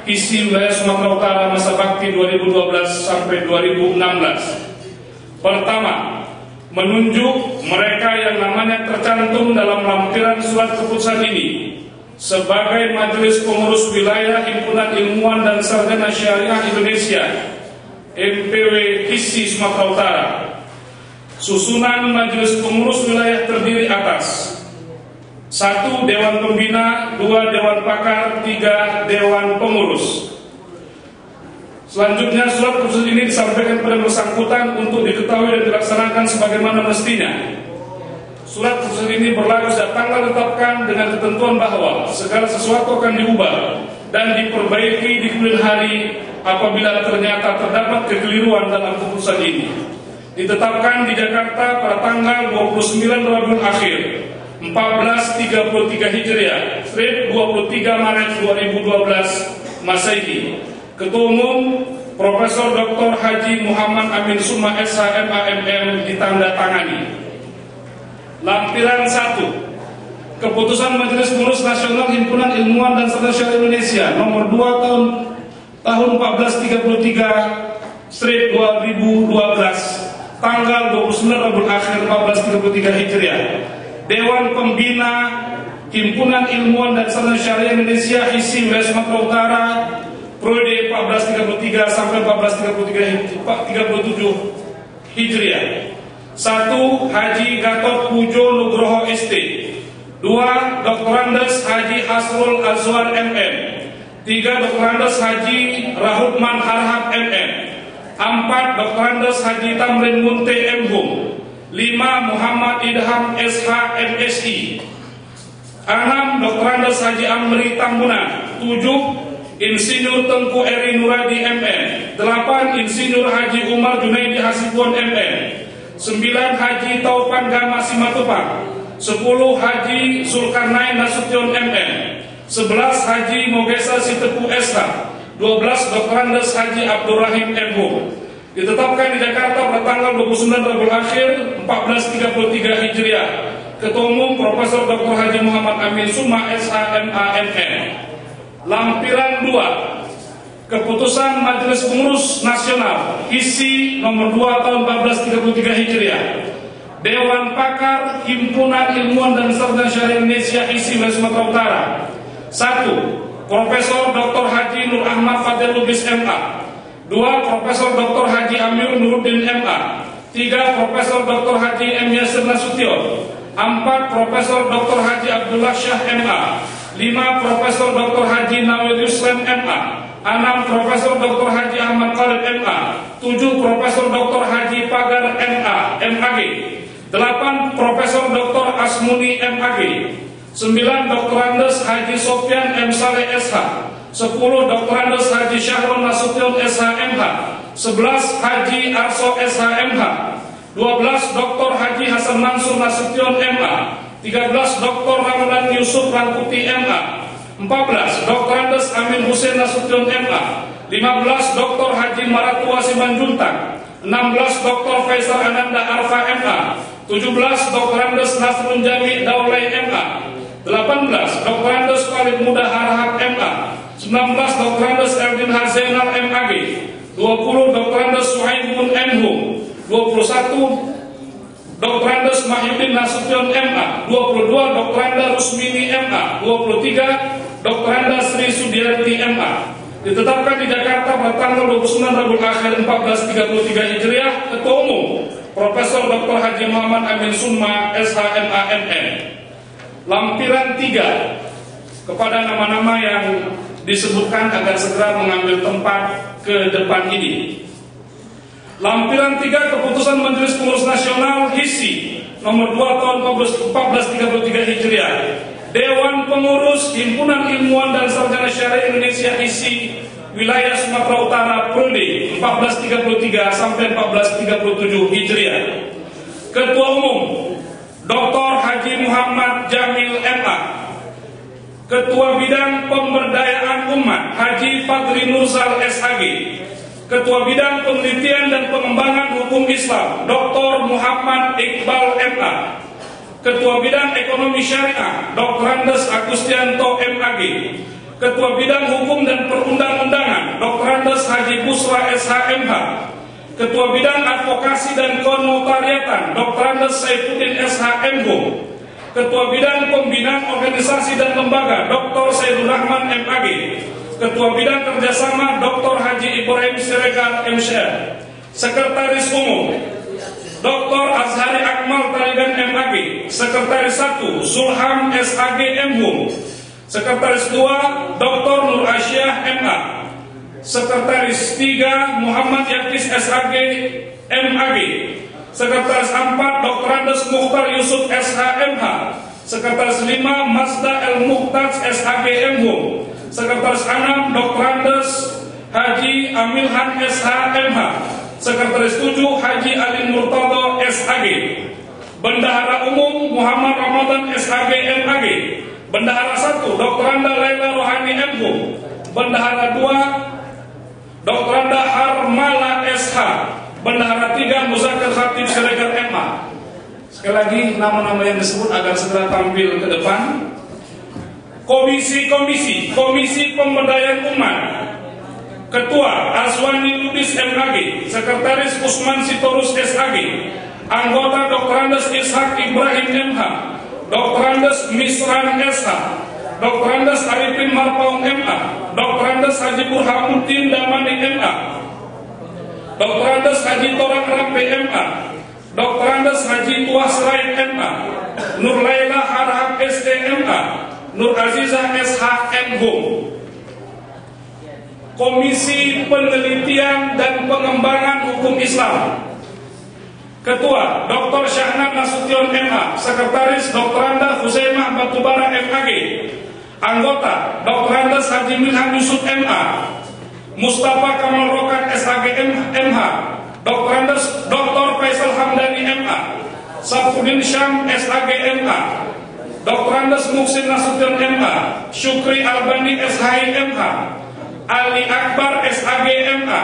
HISI Wilayah Sumatera Utara masa bakti 2012 sampai 2016. Pertama, menunjuk mereka yang namanya tercantum dalam lampiran surat keputusan ini sebagai Majelis Pengurus Wilayah Himpunan Ilmuwan dan Sarjana Syariah Indonesia MPW HISI Sumatera Utara. Susunan Majelis Pengurus Wilayah terdiri atas 1. Dewan Pembina, 2. Dewan Pakar, 3. Dewan Pengurus. Selanjutnya surat keputusan ini disampaikan kepada bersangkutan untuk diketahui dan dilaksanakan sebagaimana mestinya. Surat keputusan ini berlaku sejak tanggal ditetapkan dengan ketentuan bahwa segala sesuatu akan diubah dan diperbaiki di kemudian hari apabila ternyata terdapat kekeliruan dalam keputusan ini. Ditetapkan di Jakarta pada tanggal 29 Rabiul Akhir 1433 Hijriah, 23 Maret 2012 Masehi. Ketua Umum Profesor Dr. Haji Muhammad Amin Suma SH MAMM ditandatangani. Lampiran 1. Keputusan Majelis Pengurus Nasional Himpunan Ilmuwan dan Sarjana Syariah Indonesia nomor 2 tahun 1433/2012 tanggal 29 Rabiul Akhir 1433 Hijriah. Dewan Pembina Himpunan Ilmuwan dan Sarjana Syariah Indonesia HISI Wilayah Sumatera Utara periode 1433 sampai 1437 Hijriah. 1. Haji Gatot Pujo Nugroho ST. 2. Dr. Andes Haji Hasrul Azwar MM. 3. Dr. Andes Haji Rahutman Harhab MM. 4. Dr. Andes Haji Tamrin Munte MHum. 5. Muhammad Idham SH MSI. 6. Dr. Andes Haji Amri Tambunan. 7. Insinyur Tengku Eri Nuradi MM. 8. Insinyur Haji Umar Junaidi Hasibuan MM. 9. Haji Taufan Gama Simatupang. 10. Haji Zulkarnain Nasution MM. 11 Haji Mogesa Sitepu SH, 12 Dr. Andes Haji Abdurrahim MH. Ditetapkan di Jakarta pada tanggal 29 Rabiul Akhir 1433 Hijriah. Ketua Umum Profesor Dr. Haji Muhammad Amin Summa SHMAMN. Lampiran 2 Keputusan Majelis Pengurus Nasional isi nomor 2 tahun 1433 Hijriah. Dewan Pakar Himpunan Ilmuwan dan Sarjana Syariah Indonesia isi wilayah Sumatera Utara. 1. Profesor Dr. Haji Nur Ahmad Fadil Lubis MA. 2. Profesor Dr. Haji Amir Nuruddin MA. 3. Profesor Dr. Haji M. Yasir Nasution. 4. Profesor Dr. Haji Abdullah Syah MA. 5. Profesor Dr. Haji Nawil Yuslam MA. 6. Profesor Dr. Haji Ahmad Khalid MA. 7. Profesor Dr. Haji Pagar MA MAG. 8. Profesor Dr. Asmuni MAG. 9. Dr. Andes Haji Sofyan M. Saleh SH. 10. Dr. Andes Haji Syahrul Nasution SHMH. 11. Haji Arso SHMH. 12. Dr. Haji Hasan Mansur Nasution MA. 13. Dr. Ramadan Yusuf Rangkuti MA. 14. Dr. Andes Amin Hussein Nasution MA. 15. Dr. Haji Maratua Simanjuntak. 16. Dr. Faisal Ananda Arfa MA. 17. Dr. Andes Nasrun Jami Daulay MA. 18. Dr. Andes Khalid Muda Harahap MA. 19. Dr. Andes Erdin Hazenal MAG. 20. Dr. Andes Suhaibun MHum. 21. Dr. Andes Mahyudin Nasution MA. 22. Dr. Andes Rusmini MA. 23. Dr. Andes Sri Sudiarti MA. Ditetapkan di Jakarta pada tanggal 29 Rabiul Akhir 1433 Hijriah. Ketua Umum Profesor Dr. Haji Muhammad Amin Summa SHMAMN. Lampiran 3 kepada nama-nama yang disebutkan agar segera mengambil tempat ke depan ini. Lampiran 3 Keputusan Majelis Pengurus Nasional HISI nomor 2 tahun 1433 Hijriah. Dewan Pengurus Himpunan Ilmuwan dan Sarjana Syariah Indonesia isi wilayah Sumatera Utara periode 1433 sampai 1437 Hijriah. Ketua Umum Dr. Haji Muhammad Jamil MA. Ketua Bidang Pemberdayaan Umat Haji Fadri Nursal SHG. Ketua Bidang Penelitian dan Pengembangan Hukum Islam Dr. Muhammad Iqbal MA. Ketua Bidang Ekonomi Syariah Dr. Andes Agustianto MAG. Ketua Bidang Hukum dan Perundang-undangan Dr. Andes Haji Busra SHMH. Ketua Bidang Advokasi dan Konotariatan Dr. Andes Saifuddin SHMH. Ketua Bidang Pembinaan Organisasi dan Lembaga Dr. Saidul Rahman MAG. Ketua Bidang Kerjasama Dr. Haji Ibrahim Siregar MSR. Sekretaris Umum Dr. Azhari Akmal Tarigan MAG. Sekretaris 1 Zulham SAG MHum. Sekretaris 2 Dr. Nur Asyah MA. Sekretaris 3 Muhammad Yakis SAG MAG. Sekretaris 4 Dr. Andes Mukhtar Yusuf SHMH. Sekretaris 5 Mazda El Muhtaj SAG MHum. Sekretaris 6 Dr. Andes Haji Amilhan SHMH. Sekretaris 7 Haji Alin Murtado SAG. Bendahara Umum Muhammad Ramadan SAG MAG. Bendahara 1 Dr. Anda Laila Rohani MHum. Bendahara 2 Dr. Anda Harmala SH. Bendahara 3 Muzakir Khatib Siregar MA. Sekali lagi nama-nama yang disebut agar segera tampil ke depan. Komisi Pemberdayaan Umat. Ketua Azwani Lubis MAG. Sekretaris Usman Sitorus SAG. Anggota Dr. Andes Ishak Ibrahim MH. Dr. Andes Misran SH. Dr. Andes Arifin Marpaung MA. Dr. Andes Haji Burhanuddin Damani MA. Dr. Andes Haji Torak Rampe MA. Dr. Andes Haji Tuas Raid MA. Nur Laila Harahap SDMA. Nur Azizah SH MHum. Komisi Penelitian dan Pengembangan Hukum Islam. Ketua Dr. Syahnat Nasution MA. Sekretaris Dr. Anda Husaimah Batubara MAG. Anggota Dr. Andes Haji Milhan Yusuf MA. Mustafa Kamal Rokat SAG MH. Dr. Andes Dr. Faisal Hamdani MA. Safuddin Syam SAG MA. Dr. Andes Muksin Nasution MA, Syukri Albani SHI MA, Ali Akbar SAG MA,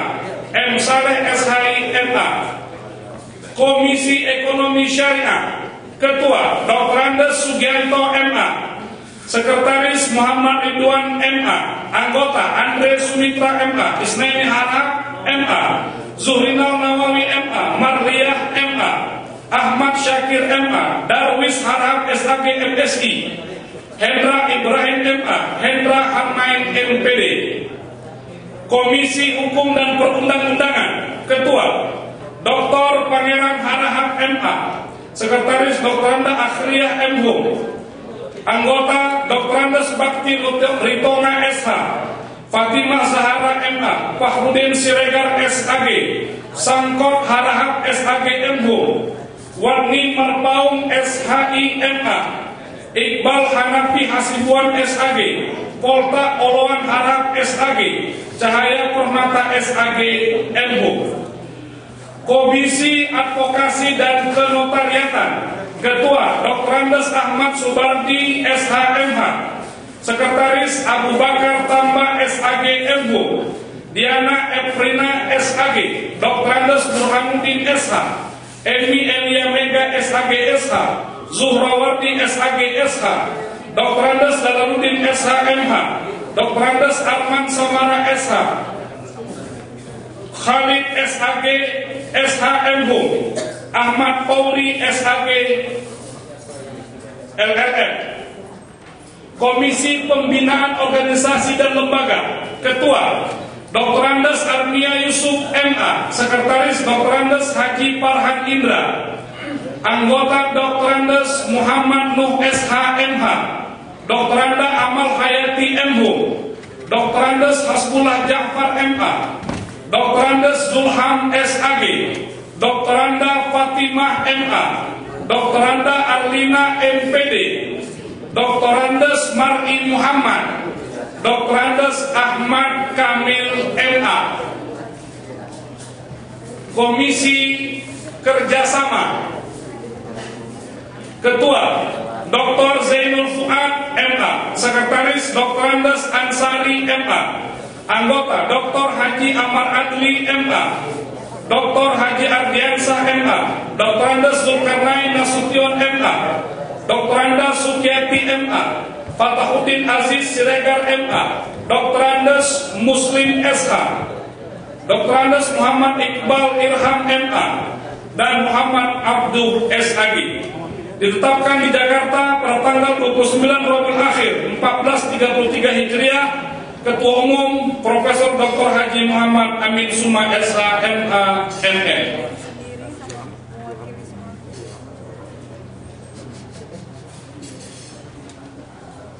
M. Saleh SHI MA. Komisi Ekonomi Syariah, Ketua Dr. Andes Sugianto MA, Sekretaris Muhammad Ridwan MA, Anggota Andre Sumitra MA, Isnaini Harap MA, Zuhrinal Nawawi MA, Marliyah MA, Ahmad Syakir MA, Darwis Harap SAG MSI, Hendra Ibrahim MA, Hendra Harmain MPD. Komisi Hukum dan Perundang-undangan, Ketua Dr. Pangeran Harahap MA, Sekretaris Dr. Anda Akhriyah MHum, Anggota Dr. Andes Bakti Ritonga SH, Fatimah Zahara MA, Fahrudin Siregar SAG, Sangkot Harahap SAG MHum, Warni Marbaum SHI MA, Iqbal Hanafi Hasibuan SAG, Polta Oloan Harap SAG, Cahaya Permata SAG MHum. Komisi Advokasi dan Kenotariatan, Ketua Dr. Andes Ahmad Subardi SHMH, Sekretaris Abu Bakar Tamba SAG MHum, Diana Efrina SAG, Dr. Andes Burhanuddin SH, Emi Elia Mega SAG SH, Zuhrawardi SAG SH, Dr. Andes Dalaluddin SHMH, Dr. Andes Arman Samara SH, Khalid SAG SHMHum, Ahmad Pauri SAG LLM. Komisi Pembinaan Organisasi dan Lembaga, Ketua Dr. Andes Armia Yusuf MA, Sekretaris Dr. Andes Haji Farhan Indra, Anggota Dr. Andes Muhammad Nuh SHMH, Dr. Anda Amal Hayati MHum, Dr. Andes Hasbullah Ja'far MA, Dr. Andes Zulham SAG, Dr. Anda Fatimah MA, Dr. Anda Arlina MPD, Dr. Andes Mar'i Muhammad, Dr. Andes Ahmad Kamil MA. Komisi Kerjasama, Ketua Dr. Zainul Fuad MA, Sekretaris Dr. Andes Ansari MA, Anggota Dr. Haji Amar Adli MA, Dr. Haji Ardiansah MA, Dr. Andes Zulkarnain Nasution MA, Dr. Andes Sukiati MA, Fatahuddin Aziz Siregar MA, Dr. Andes Muslim SH, Dr. Andes Muhammad Iqbal Irham MA, dan Muhammad Abduh SAG. Ditetapkan di Jakarta pada tanggal 29 Rabiul Akhir 1433 Hijriah, Ketua Umum Profesor Dr. Haji Muhammad Amin Suma SH MA MM.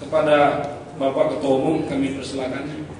Kepada Bapak Ketua Umum kami persilakan.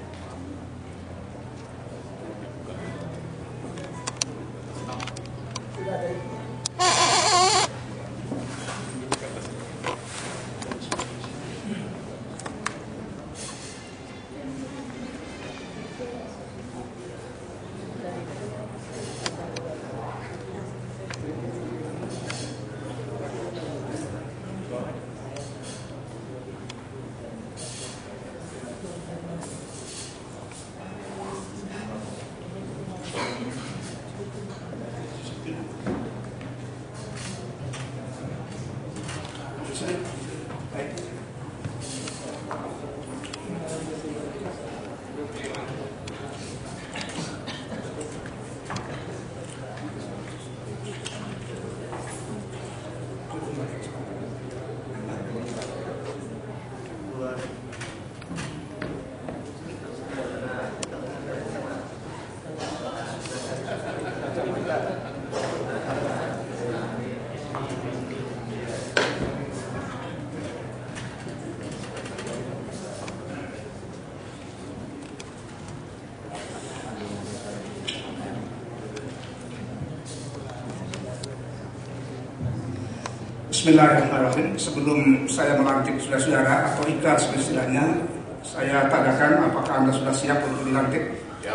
Bismillahirrahmanirrahim. Sebelum saya melantik saudara-saudara atau ikrar istilahnya, saya tanyakan apakah Anda sudah siap untuk dilantik? Ya.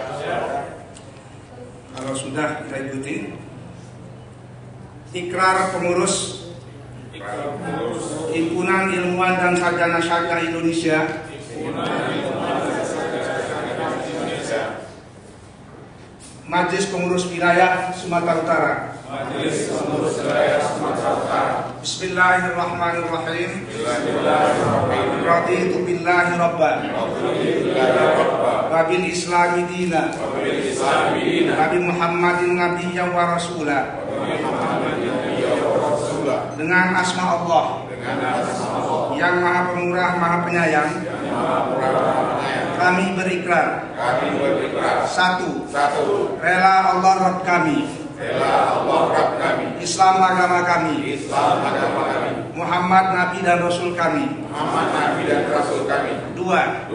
Kalau sudah, kita ikuti. Ikrar pengurus Himpunan Ilmuwan dan Sarjana Syariah Indonesia, Majelis Pengurus Wilayah Sumatera Utara. Bismillahirrahmanirrahim. Raditu billahi rabban wa bil islami dina Nabi Muhammadin nabiyyan wa rasulah. Dengan asma Allah yang maha pemurah maha penyayang, kami berikrar. Satu, rela Allah Rabb kami, Islam agama kami, Muhammad Nabi dan Rasul kami. Dua,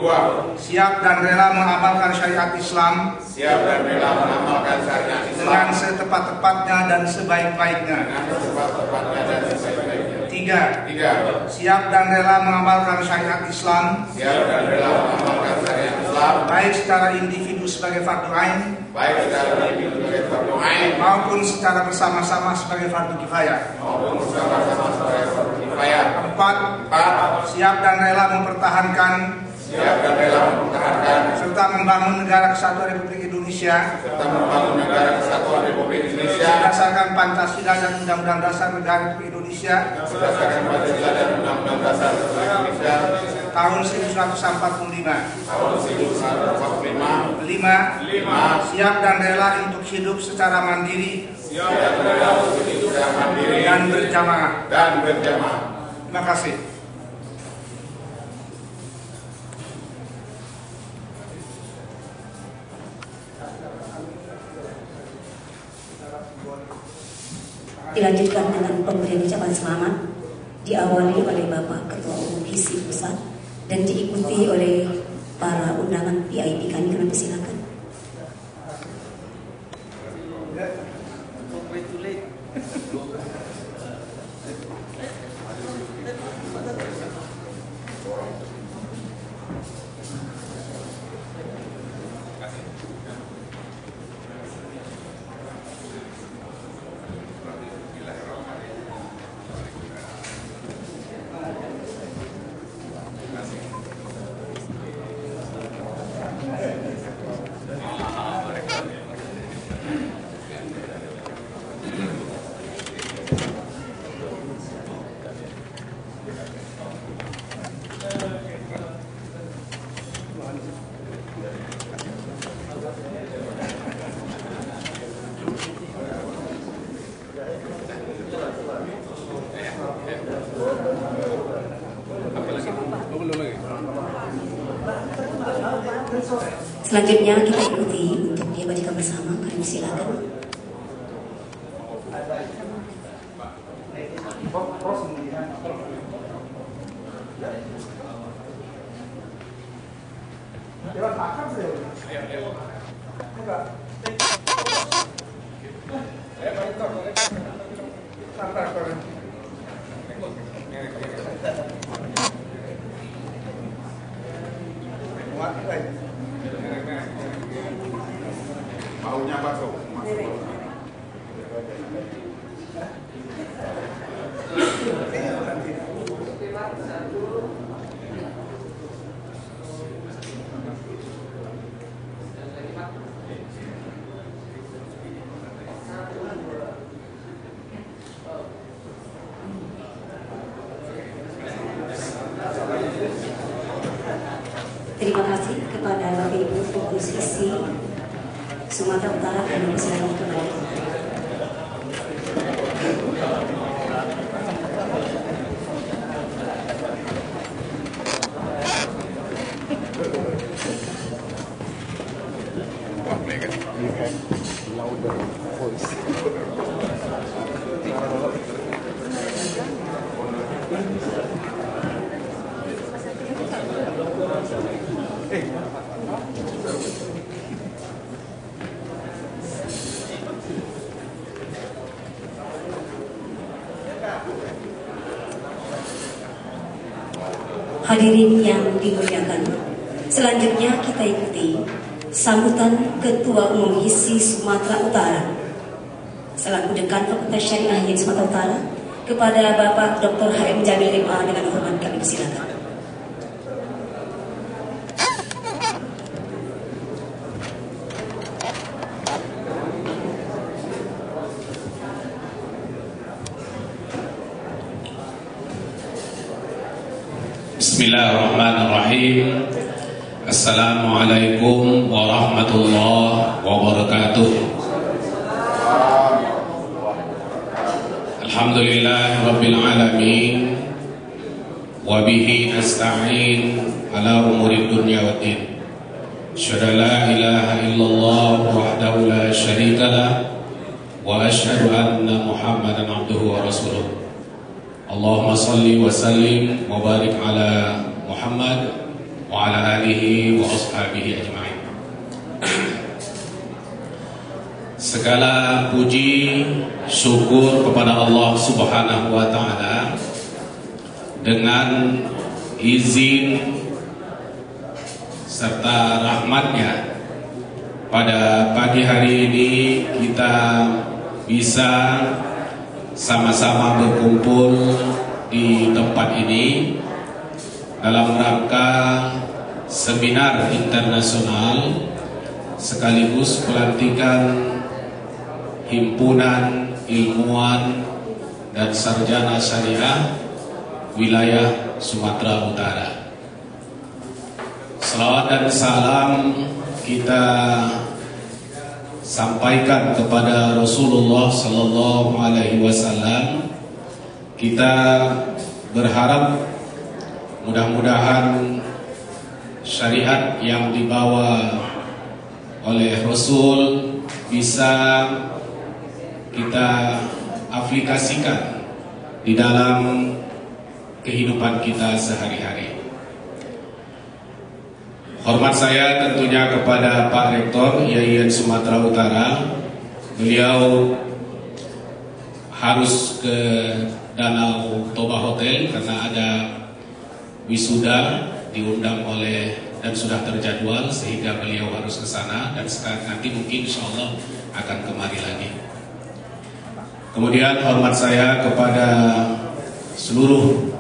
siap dan rela mengamalkan syariat Islam dengan setepat-tepatnya dan sebaik-baiknya. Tiga, siap dan rela mengamalkan syariat Islam baik secara individu sebagai fardu ain maupun secara bersama-sama sebagai fardu kifayah. Empat, siap dan rela mempertahankan serta membangun negara kesatuan Republik Indonesia berdasarkan Pancasila dan Undang-Undang Dasar Negara Republik Indonesia tahun 1945. 5. Siap dan rela untuk hidup secara mandiri dan berjamaah. Terima kasih. Dilanjutkan dengan pemberian ucapan selamat, diawali oleh Bapak Ketua Umum HISI Pusat dan diikuti oleh para undangan VIP kami. Kami persilakan. Selanjutnya kita ikuti untuk dibacakan bersama. Kami silakan. Maunya apa tuh? Terima kasih kepada Bapak Ibu Pengurus HISI Sumatera Utara dan Silakan kembali. Hadirin yang dimuliakan, selanjutnya kita ikuti sambutan Ketua Umum HISI Sumatera Utara selaku Dekan Fakultas Syariah yang Sumatera Utara, Kepada Bapak Dr. HM Jamil MA dengan hormat kami silakan. Bismillahirrahmanirrahim. Assalamualaikum warahmatullahi wabarakatuh. Alhamdulillah Rabbil Alamin. Wabihi nasta'in ala umuri dunya wa din. Asyhadu la ilaha illallah wahdahu la syarika lah. Wa asyhadu anna Muhammadan abduhu wa rasuluh. Allahumma salli wa sallim wa barik ala Muhammad wa ala alihi wa ashabihi ajma'in. Segala puji syukur kepada Allah Subhanahu wa ta'ala. Dengan izin serta rahmatnya, pada pagi hari ini kita bisa sama-sama berkumpul di tempat ini dalam rangka seminar internasional sekaligus pelantikan Himpunan Ilmuwan dan Sarjana Syariah wilayah Sumatera Utara. Salawat dan salam kita sampaikan kepada Rasulullah Sallallahu Alaihi Wasallam. Kita berharap mudah-mudahan syariat yang dibawa oleh Rasul bisa kita aplikasikan di dalam kehidupan kita sehari-hari. Hormat saya tentunya kepada Pak Rektor IAIN Sumatera Utara. Beliau harus ke Danau Toba Hotel karena ada wisuda diundang oleh dan sudah terjadwal sehingga beliau harus ke sana dan sekarang nanti mungkin insya Allah akan kemari lagi. Kemudian hormat saya kepada seluruh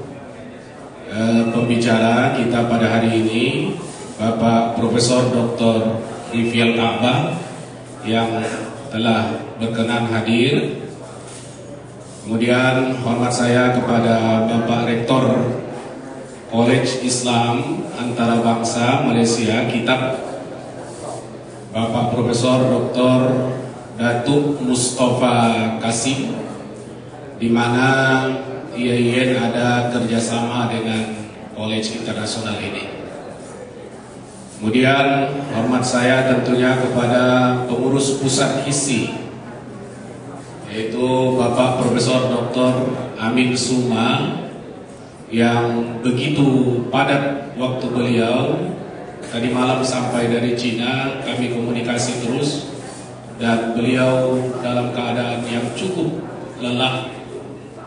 pembicara kita pada hari ini, Bapak Profesor Dr. Rifial Ka'bah yang telah berkenan hadir. Kemudian hormat saya kepada Bapak Rektor College Islam Antarabangsa Malaysia Kitab, Bapak Profesor Dr. Datuk Mustafa Kasim, di mana IAIN ada kerjasama dengan College Internasional ini. Kemudian hormat saya tentunya kepada pengurus pusat HISI, yaitu Bapak Profesor Dr. Amin Suma, yang begitu padat waktu beliau. Tadi malam sampai dari Cina, kami komunikasi terus, dan beliau dalam keadaan yang cukup lelah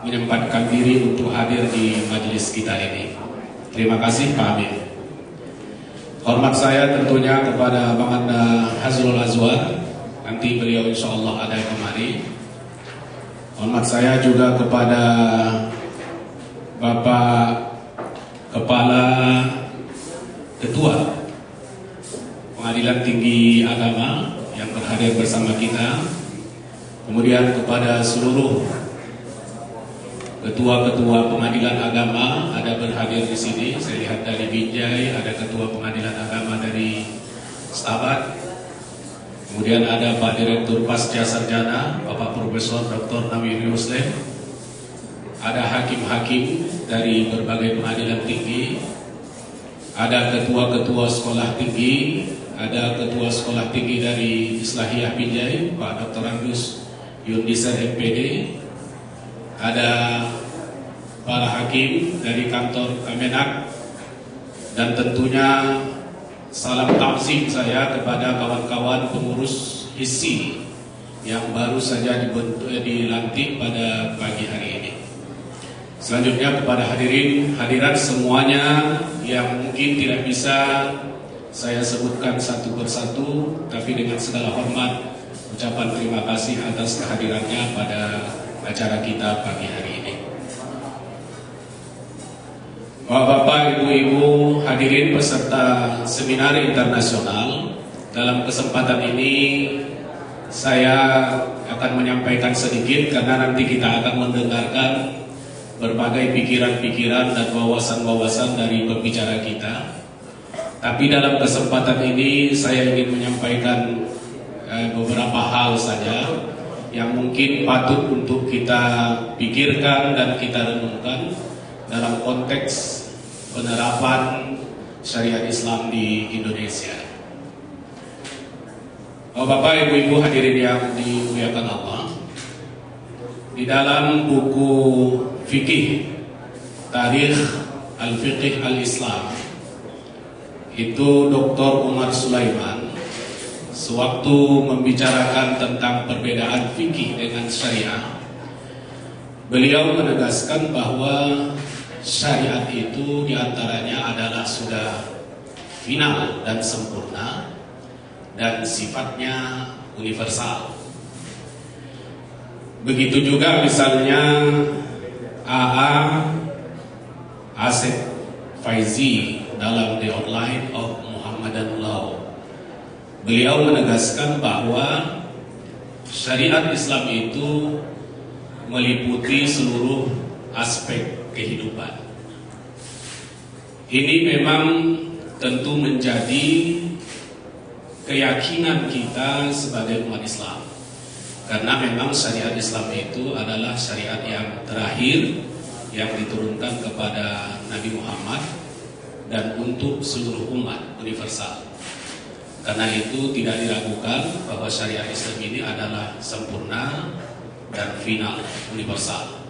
menyempatkan diri untuk hadir di majelis kita ini. Terima kasih Pak Amin. Hormat saya tentunya kepada Bang Anda Hazrul Azwar, nanti beliau insya Allah ada kemari. Hormat saya juga kepada Bapak Kepala Ketua Pengadilan Tinggi Agama yang berhadir bersama kita. Kemudian kepada seluruh ketua-ketua pengadilan agama ada berhadir di sini. Saya lihat dari Binjai ada ketua pengadilan agama dari Stabat. Kemudian ada Pak Direktur Pasca Sarjana Bapak Profesor Dr. Nawiri Muslim. Ada hakim-hakim dari berbagai pengadilan tinggi. Ada ketua-ketua sekolah tinggi. Ada ketua sekolah tinggi dari Islahiyah Binjai Pak Dr. Agus Yundisa MPD. Ada para hakim dari kantor Kemenak. Dan tentunya salam takzim saya kepada kawan-kawan pengurus HISI yang baru saja dilantik pada pagi hari ini. Selanjutnya kepada hadirat semuanya yang mungkin tidak bisa saya sebutkan satu persatu, tapi dengan segala hormat ucapan terima kasih atas kehadirannya pada acara kita pagi hari ini. Bapak, Ibu-Ibu, hadirin peserta seminar internasional, dalam kesempatan ini saya akan menyampaikan sedikit karena nanti kita akan mendengarkan berbagai pikiran-pikiran dan wawasan-wawasan dari pembicara kita. Tapi dalam kesempatan ini saya ingin menyampaikan beberapa hal saja yang mungkin patut untuk kita pikirkan dan kita renungkan dalam konteks penerapan syariat Islam di Indonesia. Bapak, Ibu-Ibu hadirin yang dimuliakan Allah, di dalam buku fikih Tarikh Al-Fiqh Al-Islam itu Dr. Umar Sulaiman sewaktu membicarakan tentang perbedaan fikih dengan syariah, beliau menegaskan bahwa syariat itu diantaranya adalah sudah final dan sempurna dan sifatnya universal. Begitu juga misalnya Asep Faizi dalam The Outline of Muhammadan Law, beliau menegaskan bahwa syariat Islam itu meliputi seluruh aspek kehidupan. Ini memang tentu menjadi keyakinan kita sebagai umat Islam, karena memang syariat Islam itu adalah syariat yang terakhir yang diturunkan kepada Nabi Muhammad dan untuk seluruh umat universal. Karena itu tidak diragukan bahwa syariat Islam ini adalah sempurna dan final, universal.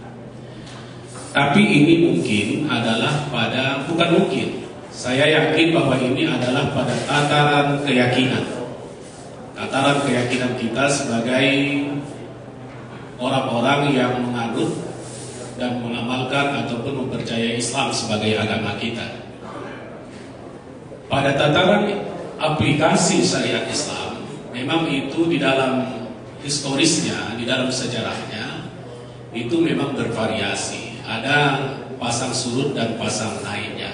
Tapi ini mungkin adalah saya yakin bahwa ini adalah pada tataran keyakinan kita sebagai orang-orang yang menganut dan mengamalkan ataupun mempercayai Islam sebagai agama kita. Pada tataran aplikasi syariat Islam, memang itu di dalam historisnya, di dalam sejarahnya, itu memang bervariasi. Ada pasang surut dan pasang naiknya.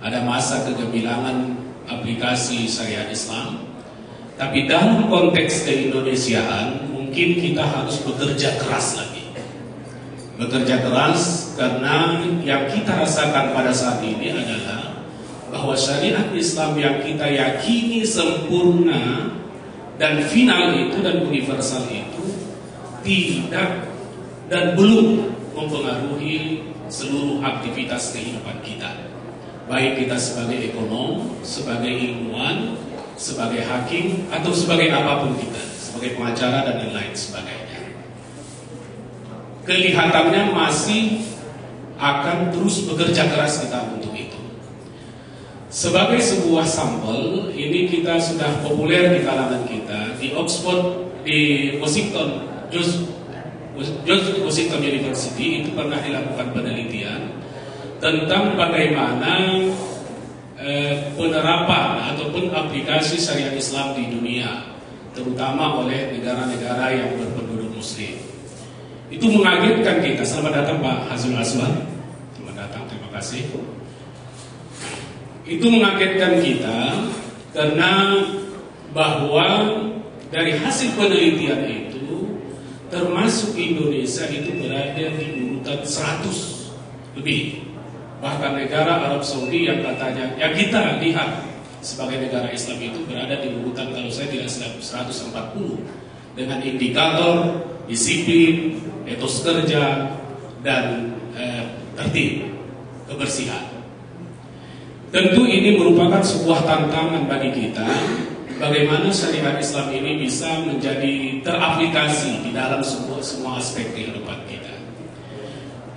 Ada masa kegemilangan aplikasi syariat Islam. Tapi dalam konteks keindonesiaan, mungkin kita harus bekerja keras lagi. Bekerja keras karena yang kita rasakan pada saat ini adalah bahwa syariat Islam yang kita yakini sempurna dan final itu dan universal itu tidak dan belum mempengaruhi seluruh aktivitas kehidupan kita, baik kita sebagai ekonom, sebagai ilmuwan, sebagai hakim, atau sebagai apapun kita, sebagai pengacara dan lain sebagainya. Kelihatannya masih akan terus bekerja keras kita untuk itu. Sebagai sebuah sampel, ini kita sudah populer di kalangan kita. Di Oxford, di George Washington University itu pernah dilakukan penelitian tentang bagaimana penerapan ataupun aplikasi syariat Islam di dunia, terutama oleh negara-negara yang berpenduduk Muslim. Itu mengagetkan kita. Selamat datang Pak Hazul Aswan. Selamat datang, terima kasih. Itu mengagetkan kita karena bahwa dari hasil penelitian itu termasuk Indonesia itu berada di urutan 100 lebih. Bahkan negara Arab Saudi yang katanya, yang kita lihat sebagai negara Islam itu berada di urutan, kalau saya tidak salah, 140 dengan indikator disiplin, etos kerja, dan tertib, kebersihan. Tentu ini merupakan sebuah tantangan bagi kita, bagaimana syariat Islam ini bisa menjadi teraplikasi di dalam semua aspek kehidupan kita.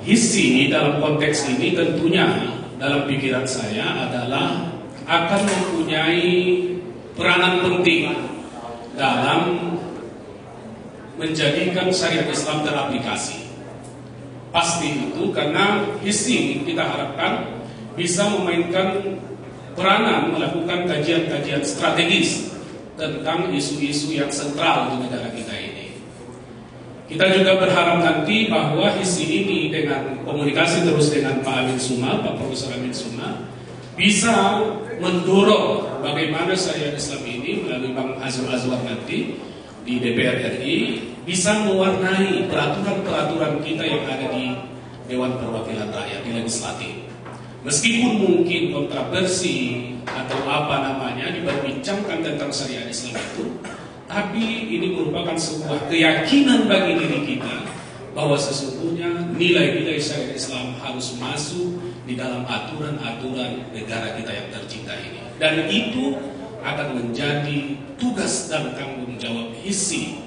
Hissi dalam konteks ini tentunya dalam pikiran saya adalah akan mempunyai peranan penting dalam menjadikan syariat Islam teraplikasi. Pasti itu karena hissi kita harapkan bisa memainkan peranan melakukan kajian-kajian strategis tentang isu-isu yang sentral di negara kita ini. Kita juga berharap nanti bahwa HISI ini dengan komunikasi terus dengan Pak Amin Suma, Pak Profesor Amin Suma, bisa mendorong bagaimana syariat Islam ini melalui Bang Azwar nanti di DPR RI bisa mewarnai peraturan-peraturan kita yang ada di Dewan Perwakilan Rakyat, di legislatif. Meskipun mungkin kontroversi atau apa namanya diperbincangkan tentang syariat Islam itu, tapi ini merupakan sebuah keyakinan bagi diri kita bahwa sesungguhnya nilai-nilai syariat Islam harus masuk di dalam aturan-aturan negara kita yang tercinta ini. Dan itu akan menjadi tugas dan tanggung jawab HISI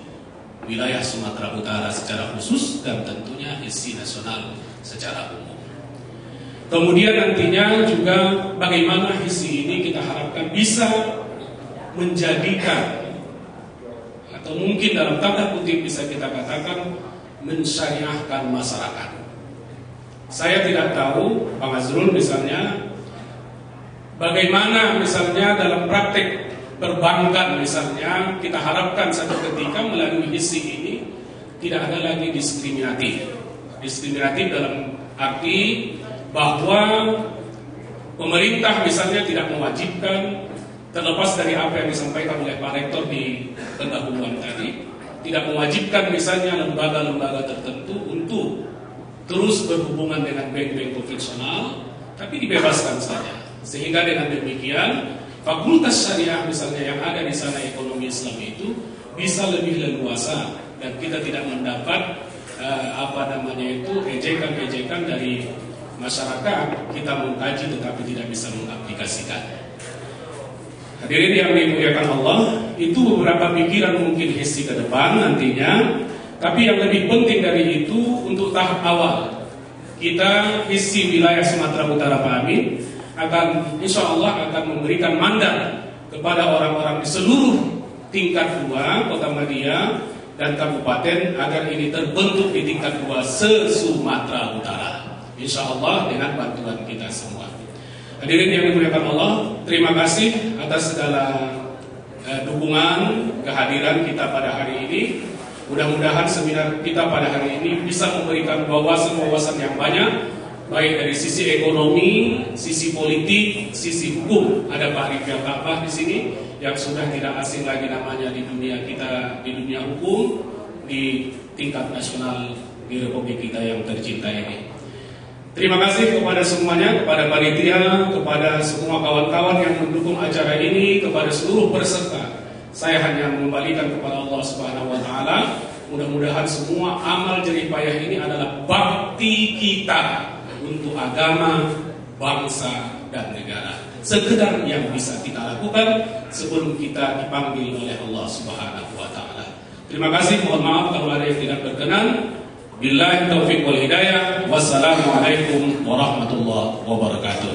wilayah Sumatera Utara secara khusus dan tentunya HISI nasional secara umum. Kemudian nantinya juga bagaimana HISI ini kita harapkan bisa menjadikan atau mungkin dalam tanda kutip bisa kita katakan mensyariahkan masyarakat. Saya tidak tahu Bang Azrul misalnya bagaimana misalnya dalam praktek perbankan misalnya kita harapkan satu ketika melalui HISI ini tidak ada lagi diskriminatif. Diskriminatif dalam arti bahwa pemerintah misalnya tidak mewajibkan, terlepas dari apa yang disampaikan oleh Pak Rektor di pendahuluan tadi, tidak mewajibkan misalnya lembaga-lembaga tertentu untuk terus berhubungan dengan bank-bank konvensional, tapi dibebaskan saja. Sehingga dengan demikian, fakultas syariah misalnya yang ada di sana ekonomi Islam itu bisa lebih leluasa dan kita tidak mendapat ejekan-ejekan dari masyarakat. Kita mengkaji tetapi tidak bisa mengaplikasikan. Hadirin yang dimuliakan Allah, itu beberapa pikiran mungkin HISI ke depan nantinya. Tapi yang lebih penting dari itu, untuk tahap awal kita HISI wilayah Sumatera Utara Pak Amin akan insya Allah akan memberikan mandat kepada orang-orang di seluruh tingkat 2 Kota Madia dan kabupaten agar ini terbentuk di tingkat 2 se-Sumatera Utara. Insya Allah dengan bantuan kita semua. Hadirin yang dimuliakan Allah, terima kasih atas segala dukungan kehadiran kita pada hari ini. Mudah-mudahan seminar kita pada hari ini bisa memberikan wawasan-wawasan yang banyak, baik dari sisi ekonomi, sisi politik, sisi hukum. Ada Pak Rifel Ka'bah di sini yang sudah tidak asing lagi namanya di dunia kita, di dunia hukum, di tingkat nasional di Republik kita yang tercinta ini. Terima kasih kepada semuanya, kepada panitia, kepada semua kawan-kawan yang mendukung acara ini, kepada seluruh peserta. Saya hanya mengembalikan kepada Allah Subhanahu wa taala. Mudah-mudahan semua amal jerih payah ini adalah bakti kita untuk agama, bangsa dan negara. Sekedar yang bisa kita lakukan sebelum kita dipanggil oleh Allah Subhanahu wa taala. Terima kasih, mohon maaf kalau ada yang tidak berkenan. Billahi taufiq wal hidayah. Wassalamualaikum warahmatullahi wabarakatuh.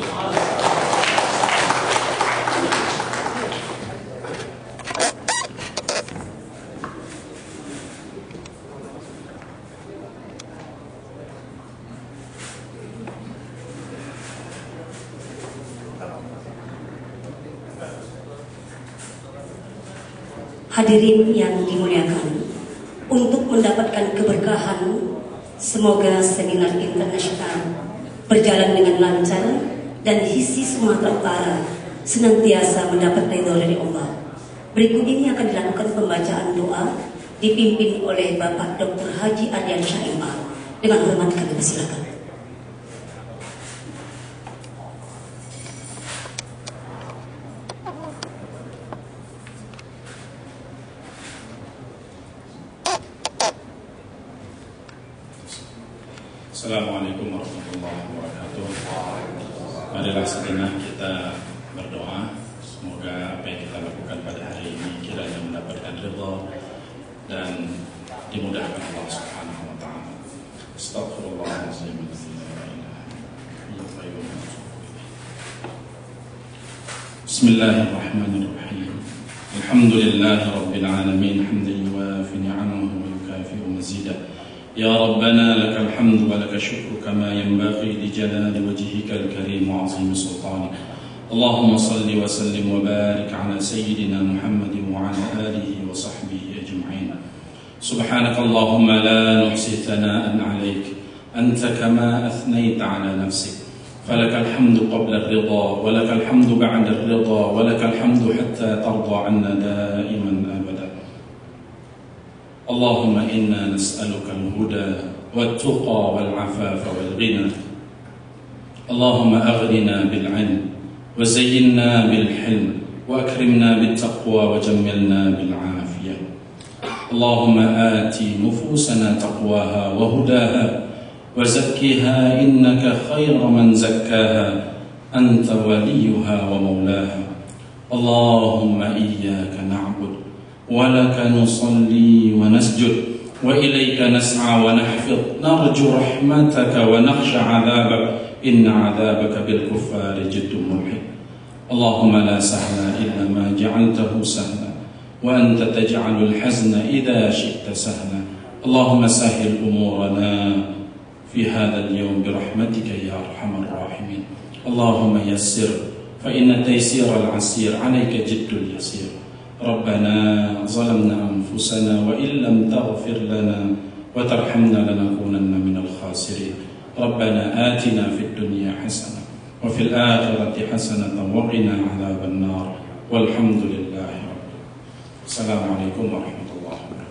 Hadirin yang dimuliakan, untuk mendapatkan keberkahan, semoga seminar internasional berjalan dengan lancar dan HISI Sumatera Utara senantiasa mendapat ridho dari Allah. Berikut ini akan dilakukan pembacaan doa dipimpin oleh Bapak Dr. Haji Ardian Syaimah. Dengan hormat kami persilakan. Assalamualaikum warahmatullahi wabarakatuh. Marilah sejenak kita berdoa. Semoga apa yang kita lakukan pada hari ini kiranya mendapatkan ridha dan dimudahkan Allah Subhanahu wa taala. Astaghfirullahaladzim. Bismillahirrahmanirrahim. Alhamdulillahi rabbil alamin, hamdan yuwafi ni'amahu wa yukafi'u mazidah. يا ربنا لك الحمد ولك الشكر كما ينبغي لجلال وجهك الكريم وعظيم سلطانك. اللهم صل وسلم وبارك على سيدنا محمد وعلى آله وصحبه أجمعين. سبحانك اللهم لا نحصي ثناء عليك أنت كما أثنيت على نفسك فلك الحمد قبل الرضا ولك الحمد بعد الرضا ولك الحمد حتى ترضى عنا دائما أبدا. اللهم إنا نسألك الهدى والتقى والعفاف والغنى. اللهم أغننا بالعلم وزينا بالحلم وأكرمنا بالتقوى وجملنا بالعافية. اللهم آت نفوسنا تقواها وهداها وزكها إنك خير من زكاها أنت وليها ومولاها. اللهم إياك نعبد ولك نصلي ونسجد وإليك نسعى ونحفظ نرجو رحمتك ونخشى عذابك إن عذابك بالكفار جد ملحق. اللهم لا سهل إلا ما جعلته سهلا وأنت تجعل الحزن إذا شئت سهلا. اللهم سهل أمورنا في هذا اليوم برحمتك يا أرحم الراحمين. اللهم يسر فإن تيسير العسير عليك جد اليسير. ربنا ظلمنا أنفسنا وإن لم تغفر لنا وترحمنا لنكونن من الخاسرين. ربنا آتنا في الدنيا حسنة وفي الآخرة حسنة وقنا عذاب النار والحمد لله رب العالمين. السلام عليكم ورحمة الله وبركاته.